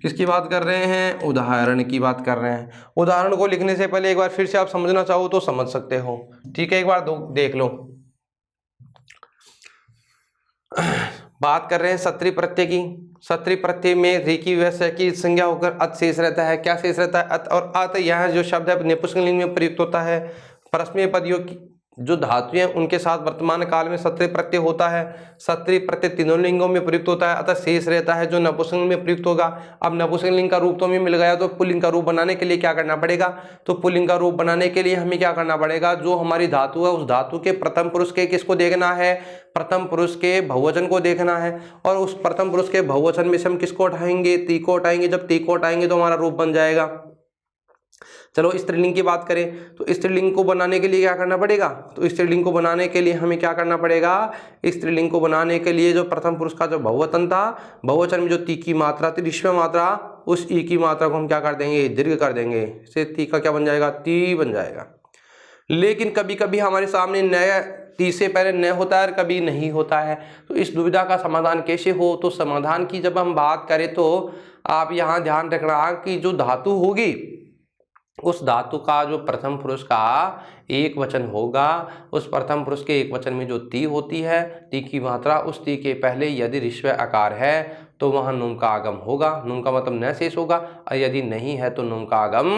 किसकी बात कर रहे हैं? उदाहरण की बात कर रहे हैं। उदाहरण को लिखने से पहले एक बार फिर से आप समझना चाहो तो समझ सकते हो। ठीक है, एक बार देख लो। बात कर रहे हैं सत्री प्रत्यय की। सत्री प्रत्यय में री की वैसे की संज्ञा होकर अत शेष रहता है। क्या शेष रहता है? अत। और अत यह जो शब्द है नपुंसकलिंग में प्रयुक्त होता है। परस्मैय पदियों की जो धातु हैं उनके साथ वर्तमान काल में सत्री प्रत्यय होता है। सत्री प्रत्यय तीनों लिंगों में प्रयुक्त होता है, अतः शेष रहता है जो नपुंसकलिंग में प्रयुक्त होगा। अब नपुंसकलिंग का रूप तो हमें मिल गया, तो पुल्लिंग का रूप बनाने के लिए क्या करना पड़ेगा? तो पुल्लिंग का रूप बनाने के लिए हमें क्या करना पड़ेगा? जो हमारी धातु है उस धातु के प्रथम पुरुष के किसको देखना है? प्रथम पुरुष के बहुवचन को देखना है। और उस प्रथम पुरुष के बहुवचन में से हम किसको उठाएंगे? ती को उठाएंगे। जब ती को उठाएंगे तो हमारा रूप बन जाएगा। चलो स्त्रीलिंग की बात करें तो स्त्रीलिंग को बनाने के लिए क्या करना पड़ेगा? तो स्त्रीलिंग को बनाने के लिए हमें क्या करना पड़ेगा? स्त्रीलिंग को बनाने के लिए जो प्रथम पुरुष का जो बहुवचन था, बहुवचन में जो ती की मात्रा थी, ऋस्व मात्रा, उस ई की मात्रा को हम क्या कर देंगे? दीर्घ कर देंगे। इससे ती का क्या बन जाएगा? ती बन जाएगा। लेकिन कभी कभी हमारे सामने नया ती से पहले न होता है और कभी नहीं होता है, तो इस दुविधा का समाधान कैसे हो? तो समाधान की जब हम बात करें तो आप यहाँ ध्यान रखना कि जो धातु होगी उस धातु का जो प्रथम पुरुष का एक वचन होगा, उस प्रथम पुरुष के एक वचन में जो ती होती है, ती की मात्रा, उस ती के पहले यदि ऋस्व आकार है तो वहाँ नुम का आगम होगा। नुम का मतलब न शेष होगा, और यदि नहीं है तो नुम का आगम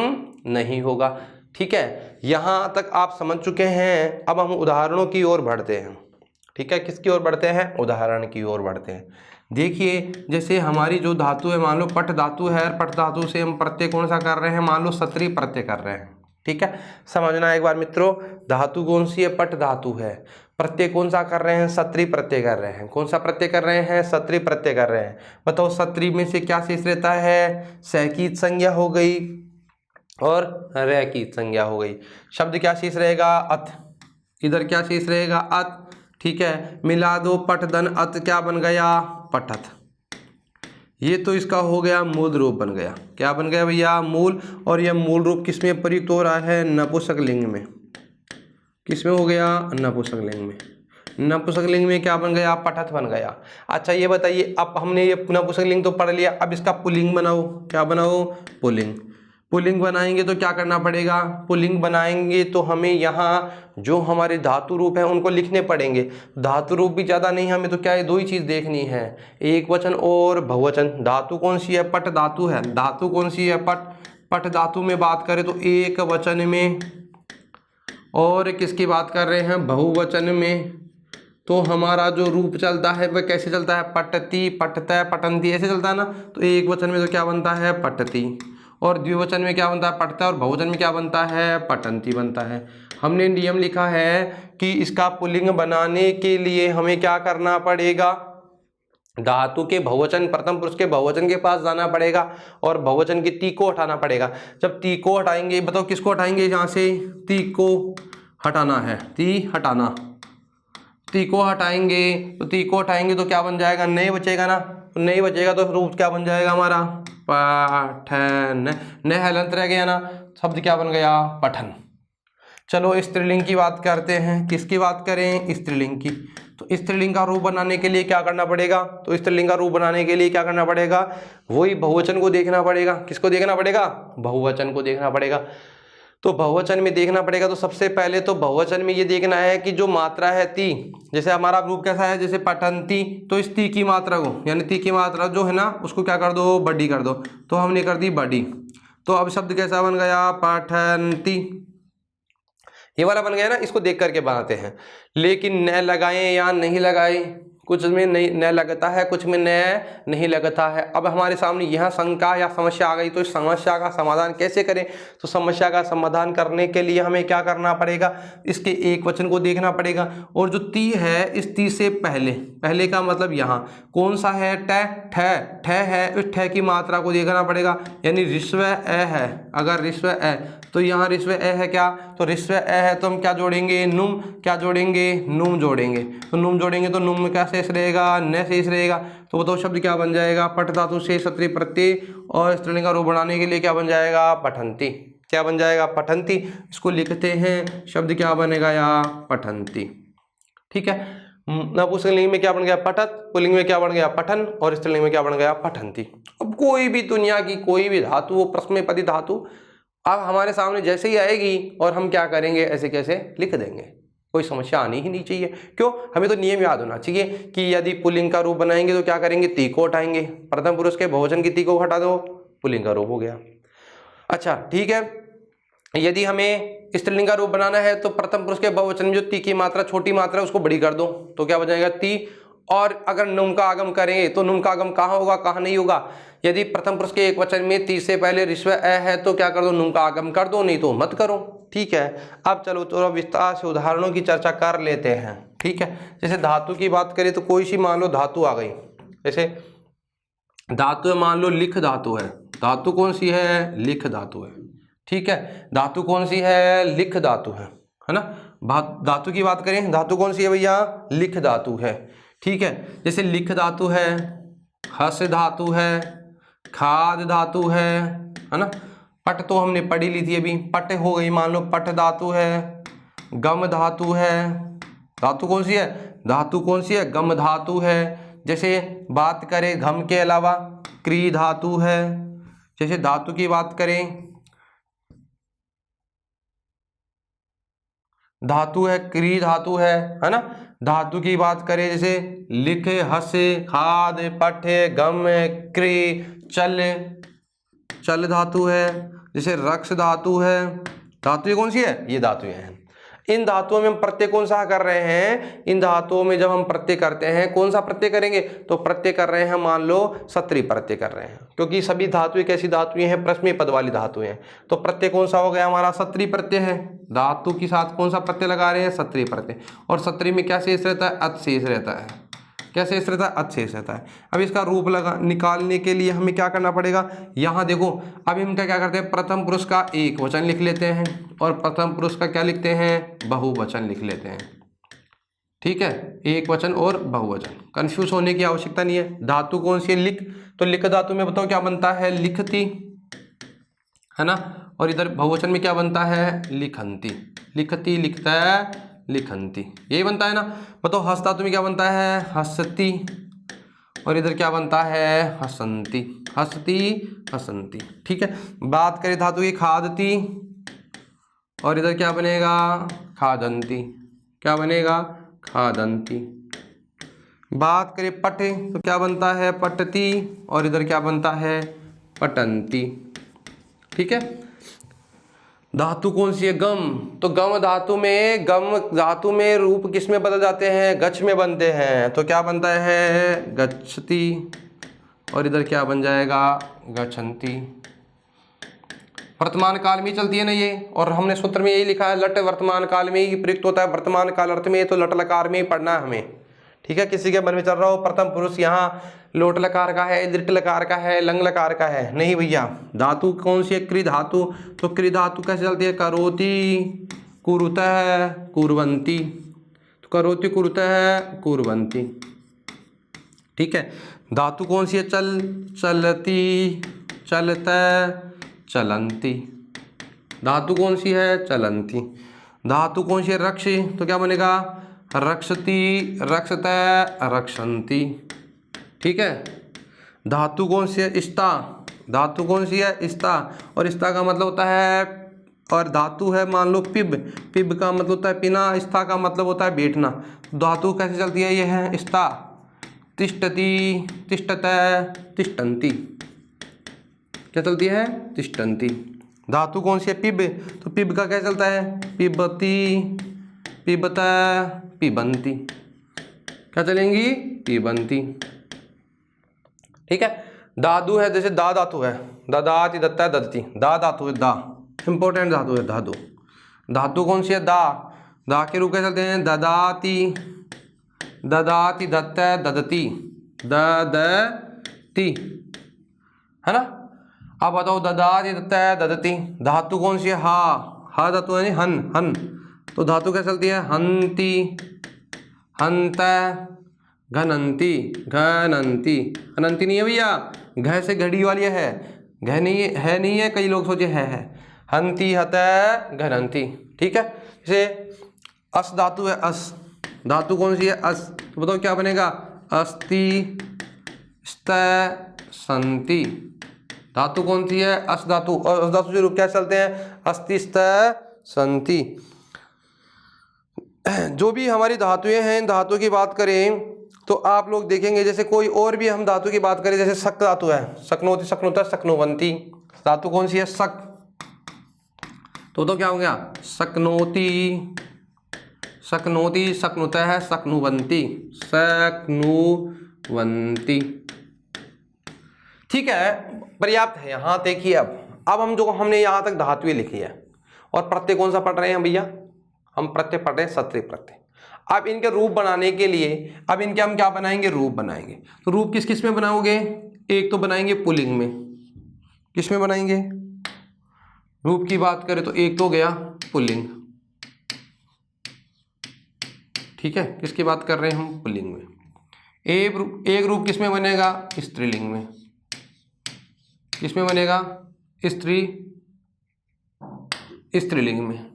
नहीं होगा। ठीक है, यहाँ तक आप समझ चुके हैं। अब हम उदाहरणों की ओर बढ़ते हैं। ठीक है, किसकी ओर बढ़ते हैं? उदाहरण की ओर बढ़ते हैं। देखिए, जैसे हमारी जो धातु है, मान लो पट धातु है, पट धातु से हम प्रत्यय कौन सा कर रहे हैं? मान लो सत्री प्रत्यय कर रहे हैं। ठीक है, समझना एक बार मित्रों, धातु कौन सी है? पट धातु है। प्रत्यय कौन सा कर रहे हैं? सत्री प्रत्यय कर रहे हैं। कौन सा प्रत्यय कर रहे हैं? सत्री प्रत्यय कर रहे हैं। बताओ सत्री में से क्या शेष रहता है? सैकीत संज्ञा हो गई और रैकीत संज्ञा हो गई। शब्द क्या शेष रहेगा? अथ। इधर क्या शेष रहेगा? अथ। ठीक है, मिला दो पट धन अत, क्या बन गया? पठत। ये तो इसका हो गया मूल रूप बन गया। क्या बन गया भैया? मूल। और यह मूल रूप किसमें प्रयुक्त हो रहा है? नपुंसकलिंग में। किसमें हो गया? नपुंसकलिंग में। नपुंसकलिंग में क्या बन गया? पठत बन गया। अच्छा ये बताइए, अब हमने ये नपुंसकलिंग तो पढ़ लिया, अब इसका पुल्लिंग बनाओ। क्या बनाओ? पुल्लिंग। पुल्लिंग बनाएंगे तो क्या करना पड़ेगा? पुल्लिंग बनाएंगे तो हमें यहाँ जो हमारे धातु रूप हैं उनको लिखने पड़ेंगे। धातु रूप भी ज़्यादा नहीं, हमें तो क्या है, दो ही चीज़ देखनी है, एक वचन और बहुवचन। धातु कौन सी है? पट धातु है। धातु कौन सी है? पट। पट धातु में बात करें तो एक वचन में, और किसकी बात कर रहे हैं? बहुवचन में। तो हमारा जो रूप चलता है वह कैसे चलता है? पटती, पटतय, पटंती, ऐसे चलता है ना। तो एक वचन में तो क्या बनता है? पटती। और द्विवचन में क्या बनता है? पटता। और बहुवचन में क्या बनता है? पटंती बनता है। हमने नियम लिखा है कि इसका पुल्लिंग बनाने के लिए हमें क्या करना पड़ेगा? धातु के बहुवचन, प्रथम पुरुष के बहुवचन के पास जाना पड़ेगा और बहुवचन की ती को हटाना पड़ेगा। जब ती को हटाएंगे, बताओ किसको हटाएंगे? यहाँ से ती को हटाना है, ती हटाना। ती को हटाएंगे तो ती को हटाएंगे तो क्या बन जाएगा? नहीं बचेगा ना। तो नहीं बचेगा तो रूप क्या बन जाएगा हमारा? पठन। न हलंत रह गया ना, शब्द क्या बन गया? पठन। चलो स्त्रीलिंग की बात करते हैं। किसकी बात करें? स्त्रीलिंग की। तो स्त्रीलिंग का रूप बनाने के लिए क्या करना पड़ेगा? तो स्त्रीलिंग का रूप बनाने के लिए क्या करना पड़ेगा? वही बहुवचन को देखना पड़ेगा। किसको देखना पड़ेगा? बहुवचन को देखना पड़ेगा। तो बहुवचन में देखना पड़ेगा। तो सबसे पहले तो बहुवचन में ये देखना है कि जो मात्रा है ती, जैसे हमारा रूप कैसा है, जैसे पठंती, तो इस ती की मात्रा को, यानी ती की मात्रा जो है ना उसको क्या कर दो, बड़ी कर दो। तो हमने कर दी बड़ी। तो अब शब्द कैसा बन गया, पठंती। ये वाला बन गया ना, इसको देख करके बनाते हैं। लेकिन न लगाएं या नहीं लगाएं, कुछ में नहीं न लगता है, कुछ में न नहीं लगता है। अब हमारे सामने यहाँ शंका या समस्या आ गई, तो इस समस्या का समाधान कैसे करें। तो समस्या का समाधान करने के लिए हमें क्या करना पड़ेगा, इसके एक वचन को देखना पड़ेगा। और जो ती है, इस ती से पहले, पहले का मतलब यहाँ कौन सा है, ठ है, उस ठ की मात्रा को देखना पड़ेगा। यानी ऋस्व ए है, अगर ऋस्व ए, तो यहाँ ऋस्व ए है क्या, तो ऋस्व ए है तो हम क्या जोड़ेंगे, नुम, क्या जोड़ेंगे, नुम जोड़ेंगे। तो नुम जोड़ेंगे तो नुम में क्या शेष रहेगा, न शेष रहेगा। तो बताओ शब्द क्या बन जाएगा, पठ धातु से सत्री प्रत्यय और स्त्रीलिंग का रूप बनाने के लिए क्या बन जाएगा, पठंती। क्या बन जाएगा, पठंती। इसको लिखते हैं, शब्द क्या बनेगा, या पठंती। ठीक है। नपुंसकलिंग में क्या बन गया, पठत, पुल्लिंग में क्या बन गया, पठन, और स्त्रीलिंग में क्या बन गया, पठंती। अब कोई भी दुनिया की कोई भी धातु, वो प्रश्नपदी धातु अब हमारे सामने जैसे ही आएगी और हम क्या करेंगे, ऐसे कैसे लिख देंगे, कोई समस्या आनी ही नहीं चाहिए। क्यों, हमें तो नियम याद होना चाहिए कि यदि पुल्लिंग का रूप बनाएंगे तो क्या करेंगे, ती को हटाएंगे। प्रथम पुरुष के बहुवचन की ती को हटा दो, पुल्लिंग का रूप हो गया। अच्छा ठीक है, यदि हमें स्त्रीलिंग का रूप बनाना है तो प्रथम पुरुष के बहुवचन में जो ती की मात्रा छोटी मात्रा है उसको बड़ी कर दो, तो क्या बन जाएगा, ती। और अगर नुम का आगम करेंगे तो नुम का आगम कहाँ होगा, कहाँ नहीं होगा। यदि प्रथम पुरुष के एक वचन में ती से पहले ऋस्व ए है तो क्या कर दो, नुम का आगम कर दो, नहीं तो मत करो। ठीक है। अब चलो थोड़ा विस्तार से उदाहरणों की चर्चा कर लेते हैं। ठीक है। जैसे धातु की बात करें तो कोई सी मान लो धातु आ गई, जैसे धातु मान लो लिख धातु है। धातु कौन सी है, लिख धातु है। ठीक है। धातु कौन सी है, लिख धातु है ना। धातु की बात करें, धातु कौन सी है भैया, लिख धातु है। ठीक है। जैसे लिख धातु है, हस धातु है, खाद धातु है ना। पट तो हमने पढ़ी ली थी अभी, पट हो गई, मान लो पट धातु है, गम धातु है। धातु कौन सी है, धातु कौन सी है, गम धातु है। जैसे बात करें घम के अलावा क्री धातु है। जैसे धातु की बात करें, धातु है क्री धातु है ना। धातु की बात करें जैसे लिख, हस, खाद, पठ, गम, क्री, चल, चल धातु है। जैसे रक्ष धातु है। धातु कौन सी है, ये धातुएं हैं। इन धातुओं में हम प्रत्यय कौन सा कर रहे हैं, इन धातुओं में जब हम प्रत्यय करते हैं, कौन सा प्रत्यय करेंगे, तो प्रत्यय कर रहे हैं, मान लो सत्री प्रत्यय कर रहे हैं, क्योंकि सभी धातुएं कैसी धातुएं हैं, प्रश्न पद वाली धातुएं हैं। तो प्रत्यय कौन सा हो गया हमारा, सत्री प्रत्यय है। धातु के साथ कौन सा प्रत्यय लगा रहे हैं, सत्री प्रत्यय। और सत्री में क्या शेष रहता है, अत शेष रहता है। क्या शेष रहता है, अत शेष रहता है। अब इसका रूप निकालने के लिए हमें क्या करना पड़ेगा, यहाँ देखो अब हम क्या करते हैं, प्रथम पुरुष का एक वचन लिख लेते हैं और प्रथम पुरुष का क्या लिखते हैं, बहुवचन लिख लेते हैं। ठीक है, एक वचन और बहुवचन, कंफ्यूज होने की आवश्यकता नहीं है। धातु कौन सी है, लिख, तो लिख धातु में बताओ क्या बनता है, लिखती है ना। और इधर बहुवचन में क्या बनता है, लिखंती। लिखती, लिखता है, लिखंती, यही बनता है ना। बताओ हस धातु में क्या बनता है, हसती। और इधर क्या बनता है, हसंती। हसती, हसंती। ठीक है। बात करें धातु की खादती, और इधर क्या बनेगा, खादंती। क्या बनेगा, खादंती। बात करें पट तो क्या बनता है, पटती। और इधर क्या बनता है, पटंती। ठीक है। धातु कौन सी है, गम, तो गम धातु में रूप किस में बदल जाते हैं, गच्छ में बनते हैं। तो क्या बनता है, गच्छति। और इधर क्या बन जाएगा, गच्छन्ति। वर्तमान काल में चलती है ना ये, और हमने सूत्र में यही लिखा है, लट वर्तमान काल में ही प्रयुक्त होता है। वर्तमान काल अर्थ में तो लट लकार में ही पढ़ना है हमें। ठीक है। किसी के मन में चल रहा हो प्रथम पुरुष यहाँ लोट लकार का है, लिट लकार का है, लंग लकार का है, नहीं भैया। धातु कौन सी है, क्री धातु। तो क्री धातु कैसे चलती है, करोति, कुरुतः, कुर्वन्ति। तो करोति, कुरुतः, कुर्वन्ति। ठीक है। धातु कौन सी है, चल, चलती, चलतः, चलंती। धातु कौन सी है, चलंती। धातु कौन सी है, रक्ष, तो क्या बनेगा, रक्षति, रक्षतः, रक्षन्ति। ठीक है। धातु कौन सी है, स्ता। धातु कौन सी है, स्ता। और स्ता का मतलब होता है और धातु है मान लो पिब, पिब का मतलब होता है पीना, स्था का मतलब होता है बैठना। धातु कैसे चलती है, ये है स्था, तिष्ठति, तिष्ठतः, तिष्ठन्ति, क्या चलती है, तिष्ठन्ति। धातु कौन सी है, पिब, तो पिब का क्या चलता है, पिबती, पिबत, पिबंती, क्या चलेंगी, पिबंती। ठीक है। दादु है, जैसे दा धातु है, ददाति, दत्ता, ददती, दा धातु है, दा इंपॉर्टेंट धातु है, धातु। धातु कौन सी है, दा, दा के रूप कैसे चलते हैं, ददाति, ददाति, दत्ता, ददती, ददती, है ना। अब बताओ ददाति, दत्ता, ददती, धातु कौन सी है, हा, हा धातु है हन, हन, तो धातु क्या चलती है, हंती, हंत, घनंती, घनंती, अनंती नहीं है भैया, घ से घड़ी वाली है, घ नहीं है, नहीं है, कई लोग सोचे है, हंती, हत, घनंती। ठीक है। जैसे अस धातु है, अस धातु कौन सी है, अस, तो बताओ क्या बनेगा, अस्ति, स्त, संति, धातु कौन सी है, अस धातु, और अस धातु के रूप क्या चलते हैं, अस्ति, स्त, संति। जो भी हमारी धातुएं हैं, इन धातुओं की बात करें तो आप लोग देखेंगे, जैसे कोई और भी हम धातु की बात करें, जैसे शक धातु है, शक्नोति, शक्नुत, शक्नुवंती, धातु कौन सी है, शक, तो क्या हो गया, शक्नोति, शक्नोति, शक्नुतः, शक्नुवंती, शक्नुवंती। ठीक है, पर्याप्त है यहाँ। देखिए अब हम जो हमने यहाँ तक धातुएं लिखी है, और प्रत्यय कौन सा पढ़ रहे हैं भैया, हम प्रत्यय पढ़ रहे हैं, सत्रिय प्रत्यय। अब इनके रूप बनाने के लिए, अब इनके हम क्या बनाएंगे, रूप बनाएंगे। तो रूप किस किस में बनाओगे, एक तो बनाएंगे पुल्लिंग में, किस में बनाएंगे, रूप की बात करें तो एक तो गया पुल्लिंग, ठीक है, किसकी बात कर रहे हैं हम, पुल्लिंग में। एक रूप किस में बनेगा, स्त्रीलिंग में, किस में बनेगा, स्त्रीलिंग में।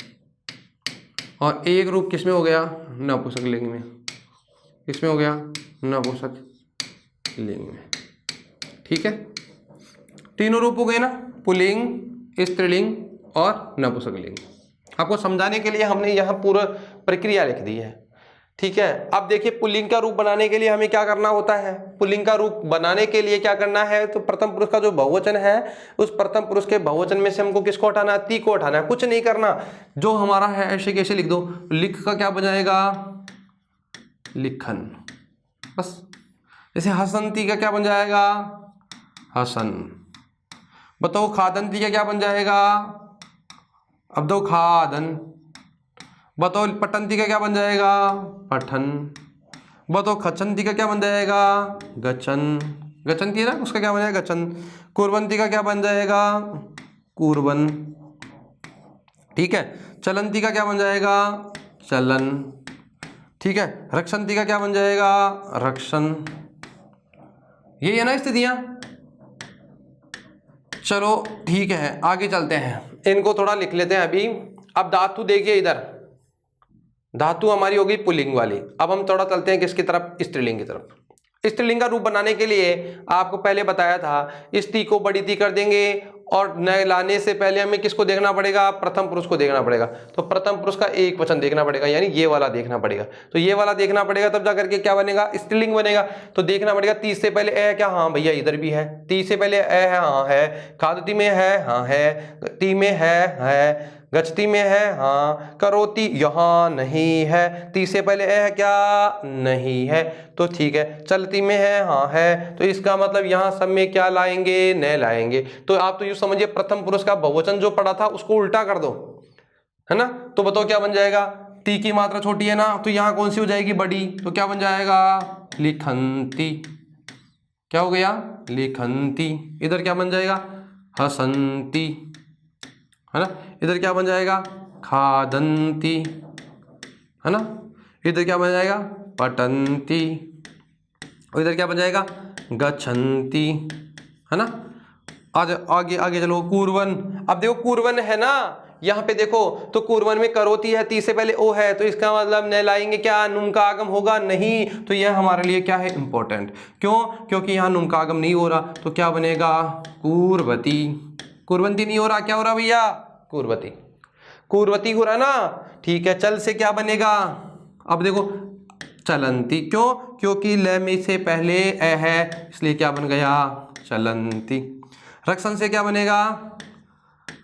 और एक रूप किस में हो गया, नपुंसक लिंग में, किस में हो गया, नपुंसक लिंग में। ठीक है, तीनों रूप हो गए ना, पुल्लिंग, स्त्रीलिंग और नपुंसक लिंग। आपको समझाने के लिए हमने यहाँ पूरा प्रक्रिया लिख दी है। ठीक है। अब देखिए पुल्लिंग का रूप बनाने के लिए हमें क्या करना होता है, पुल्लिंग का रूप बनाने के लिए क्या करना है, तो प्रथम पुरुष का जो बहुवचन है, उस प्रथम पुरुष के बहुवचन में से हमको किसको हटाना है, ती को हटाना है। कुछ नहीं करना, जो हमारा है ऐसे कैसे लिख दो, लिख का क्या बन जाएगा, लिखन, बस। जैसे हसंती का क्या बन जाएगा, हसन। बताओ खादंती का क्या बन जाएगा, अब दो खादन। बताओ पठंती का क्या बन जाएगा, पठन। बताओ खचंती का क्या बन जाएगा, गचन, गचंती है ना, उसका क्या बन जाएगा, गचन। कुर्वंती का क्या बन जाएगा, कुर्वन। ठीक है। चलंती का क्या बन जाएगा, चलन। ठीक है। रक्षंती का क्या बन जाएगा, रक्षण। यही है ना स्थितियां। चलो ठीक है, आगे चलते हैं, इनको थोड़ा लिख लेते हैं अभी। अब धातु देखिए, इधर धातु हमारी होगी पुल्लिंग वाली। अब हम थोड़ा चलते हैं किसकी तरफ, स्त्रीलिंग की तरफ। स्त्रीलिंग का रूप बनाने के लिए आपको पहले बताया था, इस ती को बड़ी ती कर देंगे, और नए लाने से पहले हमें किसको देखना पड़ेगा, प्रथम पुरुष को देखना पड़ेगा। तो प्रथम पुरुष का एक वचन देखना पड़ेगा, यानी ये वाला देखना पड़ेगा। तो ये वाला देखना पड़ेगा, तब जाकर के क्या बनेगा, स्त्रीलिंग बनेगा। तो देखना पड़ेगा, ती से पहले ए क्या, हाँ भैया इधर भी है। ती से पहले ए है, हाँ है। खादती में है, हाँ है। ती में है। गचती में है, हाँ। करोती यहाँ नहीं है, ती से पहले ए है क्या, नहीं है, तो ठीक है। चलती में है, हाँ है, तो इसका मतलब यहाँ सब में क्या लाएंगे, न लाएंगे। तो आप तो यूँ समझिए, प्रथम पुरुष का बहुवचन जो पढ़ा था उसको उल्टा कर दो, है ना। तो बताओ क्या बन जाएगा, ती की मात्रा छोटी है ना, तो यहाँ कौन सी हो जाएगी, बड़ी। तो क्या बन जाएगा, लिखंती। क्या हो गया, लिखंती। इधर क्या बन जाएगा, हसंती, है ना। इधर क्या बन जाएगा, खादंती, है ना। इधर क्या बन जाएगा, पठंती। और इधर क्या बन जाएगा, गच्छन्ति, है ना। आज आगे आगे चलो, कुर्वन। अब देखो कुर्वन है ना, यहाँ पे देखो, तो कुर्वन में करोती है, ती से पहले ओ है, तो इसका मतलब न लाएंगे क्या, नुम का आगम होगा, नहीं। तो यह हमारे लिए क्या है, इंपॉर्टेंट। क्यों, क्योंकि यहाँ नुम का आगम नहीं हो रहा, तो क्या बनेगा, कुर्वती। कुर्वंती नहीं हो रहा, क्या हो रहा भैया, कुर्वती। कूर्वती हो रहा ना, ठीक है। चल से क्या बनेगा, अब देखो चलंती, क्यों, क्योंकि ल में से पहले ए है इसलिए क्या बन गया, चलंती। रक्षण से क्या बनेगा,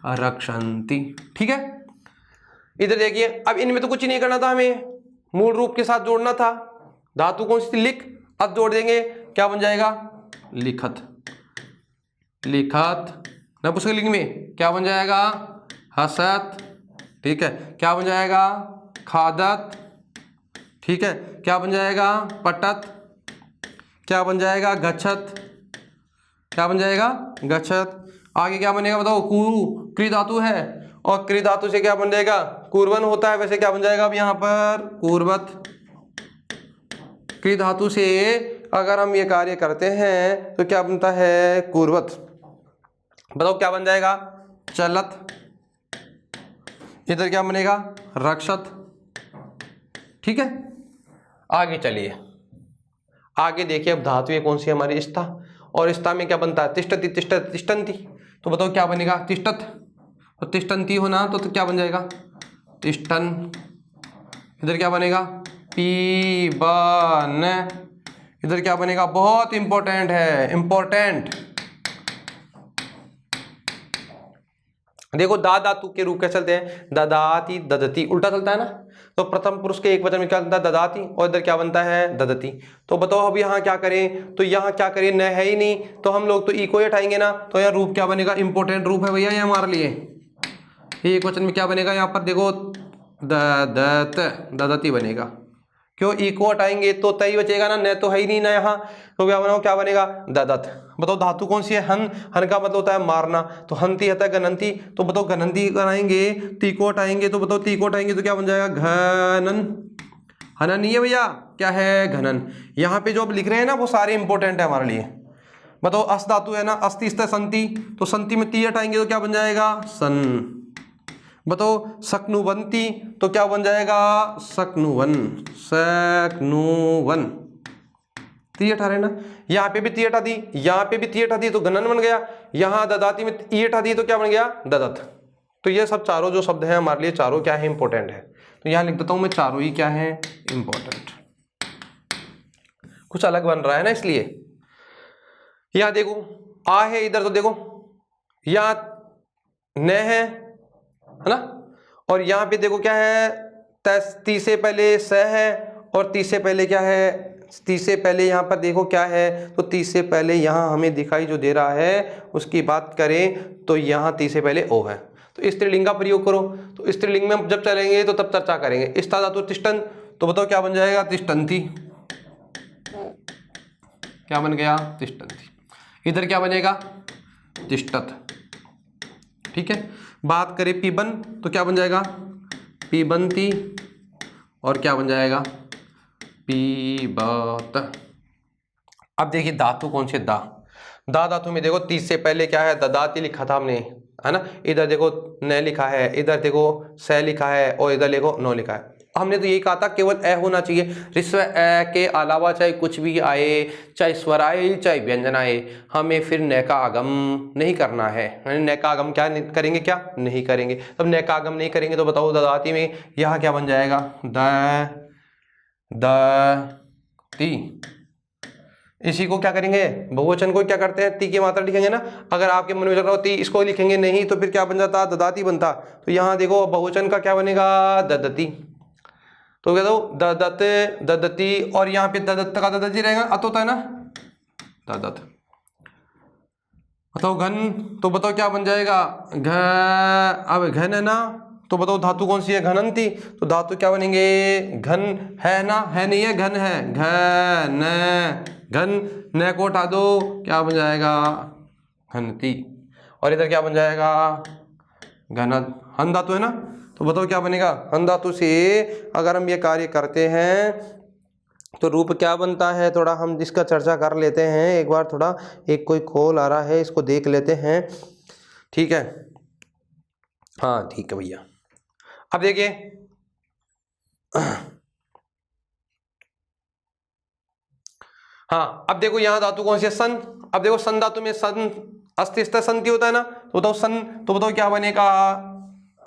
रक्षंती, ठीक है। इधर देखिए, अब इनमें तो कुछ ही नहीं करना था, हमें मूल रूप के साथ जोड़ना था। धातु कौन सी थी, लिख, अब जोड़ देंगे, क्या बन जाएगा, लिखत। लिखत नपुंसक लिंग में क्या बन जाएगा, हसत, ठीक है। क्या बन जाएगा, खादत, ठीक है। क्या बन जाएगा, पटत। क्या बन जाएगा, गच्छत। क्या बन जाएगा, गच्छत। आगे क्या बनेगा बताओ, कुरु, क्री धातु है और क्री धातु से क्या बन जाएगा, कुर्वन होता है, वैसे क्या बन जाएगा अब यहाँ पर, कुर्वत। क्री धातु से अगर हम ये कार्य करते हैं तो क्या बनता है, कुर्वत। बताओ क्या बन जाएगा, चलत। इधर क्या बनेगा, रक्षत, ठीक है। आगे चलिए, आगे देखिए, अब धातु ये कौन सी हमारी, स्था, और स्था में क्या बनता है, तिष्ठति, तिष्ठति, तिष्ठन्ति। तो बताओ क्या बनेगा, तिष्ठत, तो तिष्ठन्ति होना तो क्या बन जाएगा, तिष्ठन। इधर क्या बनेगा, पीबन। इधर क्या बनेगा, बहुत इंपॉर्टेंट है, इंपॉर्टेंट। देखो दा धातु के रूप कैसे चलते हैं, ददाति, ददति, उल्टा चलता है ना। तो प्रथम पुरुष के एक वचन में क्या बनता है, ददाति, और इधर क्या बनता है, ददति। तो बताओ अब यहाँ क्या करें, तो यहाँ क्या करें, न है ही नहीं, तो हम लोग तो ई को ही हटाएंगे ना, तो यहाँ रूप क्या बनेगा, इंपॉर्टेंट रूप है भैया ये हमारे लिए। एक वचन में क्या बनेगा, यहाँ पर देखो ददत, ददति बनेगा। क्यों, ई को हटाएंगे तो तई बचेगा ना, न तो है ही नहीं ना यहाँ, तो क्या बनाओ, क्या बनेगा, ददत। बताओ धातु कौन सी है, हन। हन का मतलब होता है मारना, तो हंती है गणंती। तो बताओ गणंती कराएंगे, ती को हटाएंगे, तो बताओ ती को हटाएंगे तो क्या बन जाएगा, घनन। हनन नहीं है भैया, क्या है, घनन। यहाँ पे जो अब लिख रहे हैं ना वो सारे इंपॉर्टेंट है हमारे लिए। बताओ अस धातु है ना, अस्ति स्थ संति, तो संति में ती हटाएंगे तो क्या बन जाएगा, सन। बताओ सक्नुवंती, तो क्या बन जाएगा, सक्नुवन, सक्नुवन। ती हटा रहे ना, यहाँ पे भी ती हटा दी, यहाँ पे भी ती हटा दी तो गणन बन गया। यहाँ ददाती में ई हटा दी तो क्या बन गया, ददत। तो ये सब चारों जो शब्द हैं हमारे लिए, चारों क्या है, इंपॉर्टेंट है। तो यहाँ लिख देता हूं मैं, चारों ही क्या है, इंपॉर्टेंट। कुछ अलग बन रहा है ना, इसलिए। यहाँ देखो आ है, इधर तो देखो यहाँ न है ना, और यहाँ पे देखो क्या है, ती से पहले स है, और ती से पहले क्या है, ती से पहले यहाँ पर देखो क्या है, तो ती से पहले यहाँ हमें दिखाई जो दे रहा है उसकी बात करें तो यहाँ ती से पहले ओ है। तो स्त्रीलिंग का प्रयोग करो, तो स्त्रीलिंग में जब चलेंगे तो तब चर्चा करेंगे। स्था धातु तिष्ठन, तो बताओ क्या बन जाएगा, तिष्ठन्ति। क्या बन गया, तिष्ठन्ति। इधर क्या बनेगा, तिष्ठत, ठीक है। बात करें पीबन तो क्या बन जाएगा, पीबंती, और क्या बन जाएगा, पीबत। अब देखिए धातु कौन से, दा। दा धातु में देखो 30 से पहले क्या है, ददाती लिखा था हमने, है ना। इधर देखो न लिखा है, इधर देखो स लिखा है, और इधर देखो नो लिखा है। हमने तो यही कहा था केवल ए होना चाहिए, ऋस्व ए के अलावा चाहे कुछ भी आए, चाहे स्वर आए चाहे व्यंजन आए, हमें फिर न का आगम नहीं करना है। न का आगम क्या करेंगे, क्या नहीं करेंगे। तब न का आगम नहीं करेंगे तो बताओ ददाती में यहाँ क्या बन जाएगा, द ती। इसी को क्या करेंगे, बहुवचन को क्या करते हैं, ती की मात्रा लिखेंगे ना। अगर आपके मन में चल रहा हो ती, इसको लिखेंगे नहीं तो फिर क्या बन जाता, ददाती बनता। तो यहाँ देखो बहुवचन का क्या बनेगा, ददती। तो क्या दो, ददत, ददती, और यहाँ पे ददत्त का ददती रहेगा, अत होता है ना, ददत। बताओ घन, तो बताओ क्या बन जाएगा, घ। अब घन है ना, तो बताओ धातु कौन सी है, घनंती। तो धातु क्या बनेंगे, घन है ना, है नहीं है, घन है, घन, घन, न को उठा दो क्या बन जाएगा, घनती। और इधर क्या बन जाएगा, घनत। हन धातु है ना, तो बताओ क्या बनेगा, हन धातु से अगर हम ये कार्य करते हैं तो रूप क्या बनता है, थोड़ा हम इसका चर्चा कर लेते हैं एक बार। थोड़ा एक कोई खोल आ रहा है, इसको देख लेते हैं, ठीक है। हाँ ठीक है भैया। अब देखिए हाँ, अब देखो यहाँ धातु कौन सी है, सन। अब देखो सन धातु में सन अस्तित्व संति होता है ना, तो बताओ सन, तो बताओ क्या बनेगा,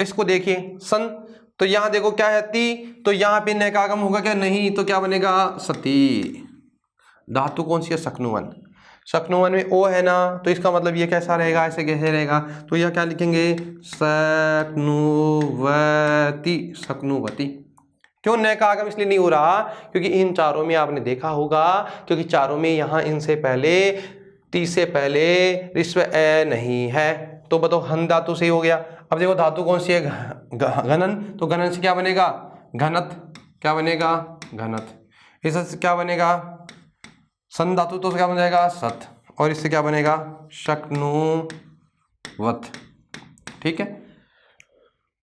इसको देखिए सन, तो यहाँ देखो क्या है ती, तो यहाँ पे न का आगम होगा क्या, नहीं, तो क्या बनेगा सती। धातु कौन सी है, सक्नुवन। सक्नुवन में ओ है ना, तो इसका मतलब ये कैसा रहेगा, ऐसे कैसे रहेगा, तो यह क्या लिखेंगे सक्नुवती, सक्नुवती। क्यों न का आगम इसलिए नहीं हो रहा, क्योंकि इन चारों में आपने देखा होगा, क्योंकि चारों में यहाँ इनसे पहले ती से पहले ऋस्व ए नहीं है, तो बताओ हन धातु से ही हो गया। अब देखो धातु कौन सी है, घनन, तो घनन से क्या बनेगा घनत, क्या बनेगा घनत। इससे क्या बनेगा सन धातु, तो क्या बन जाएगा सत, और इससे क्या बनेगा शक्नुवत। ठीक है,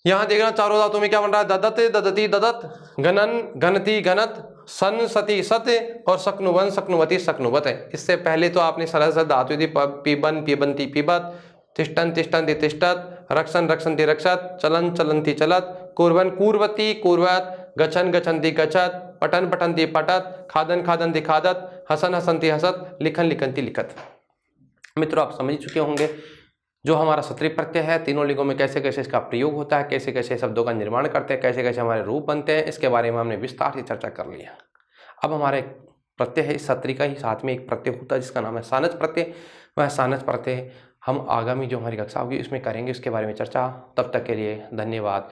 यहां देखना चारों धातु में क्या बन रहा है, ददत ददती ददत, घनन घनती घनत, सन सती सत, और शक्नुवन शक्नुवती शक्नुवत है। इससे पहले तो आपने सरल सरल धातु थी पीबन पीबंती पीबत, तिष्ठन तिष्ठन्ति तिष्ठत, रक्षन रक्षन्ति रक्षत, चलन चलन्ति चलत, कुर्वन् कुर्वती कुर्वत, गच्छन् गच्छन्ति गच्छत, पठन पठन्ति पठत, खादन खादन्ति खादत, हसन हसन्ति हसत, लिखन लिखन्ति लिखत। मित्रों आप समझ चुके होंगे जो हमारा सत्री प्रत्यय है, तीनों लिंगों में कैसे कैसे इसका प्रयोग होता है, कैसे कैसे शब्दों का निर्माण करते हैं, कैसे कैसे हमारे रूप बनते हैं, इसके बारे में हमने विस्तार से चर्चा कर लिया। अब हमारे प्रत्यय है, इस सत्री का ही साथ में एक प्रत्यय होता है जिसका नाम है सानच प्रत्यय। वह सानच प्रत्यय हम आगामी जो हमारी कक्षा होगी इसमें करेंगे, उसके बारे में चर्चा। तब तक के लिए धन्यवाद।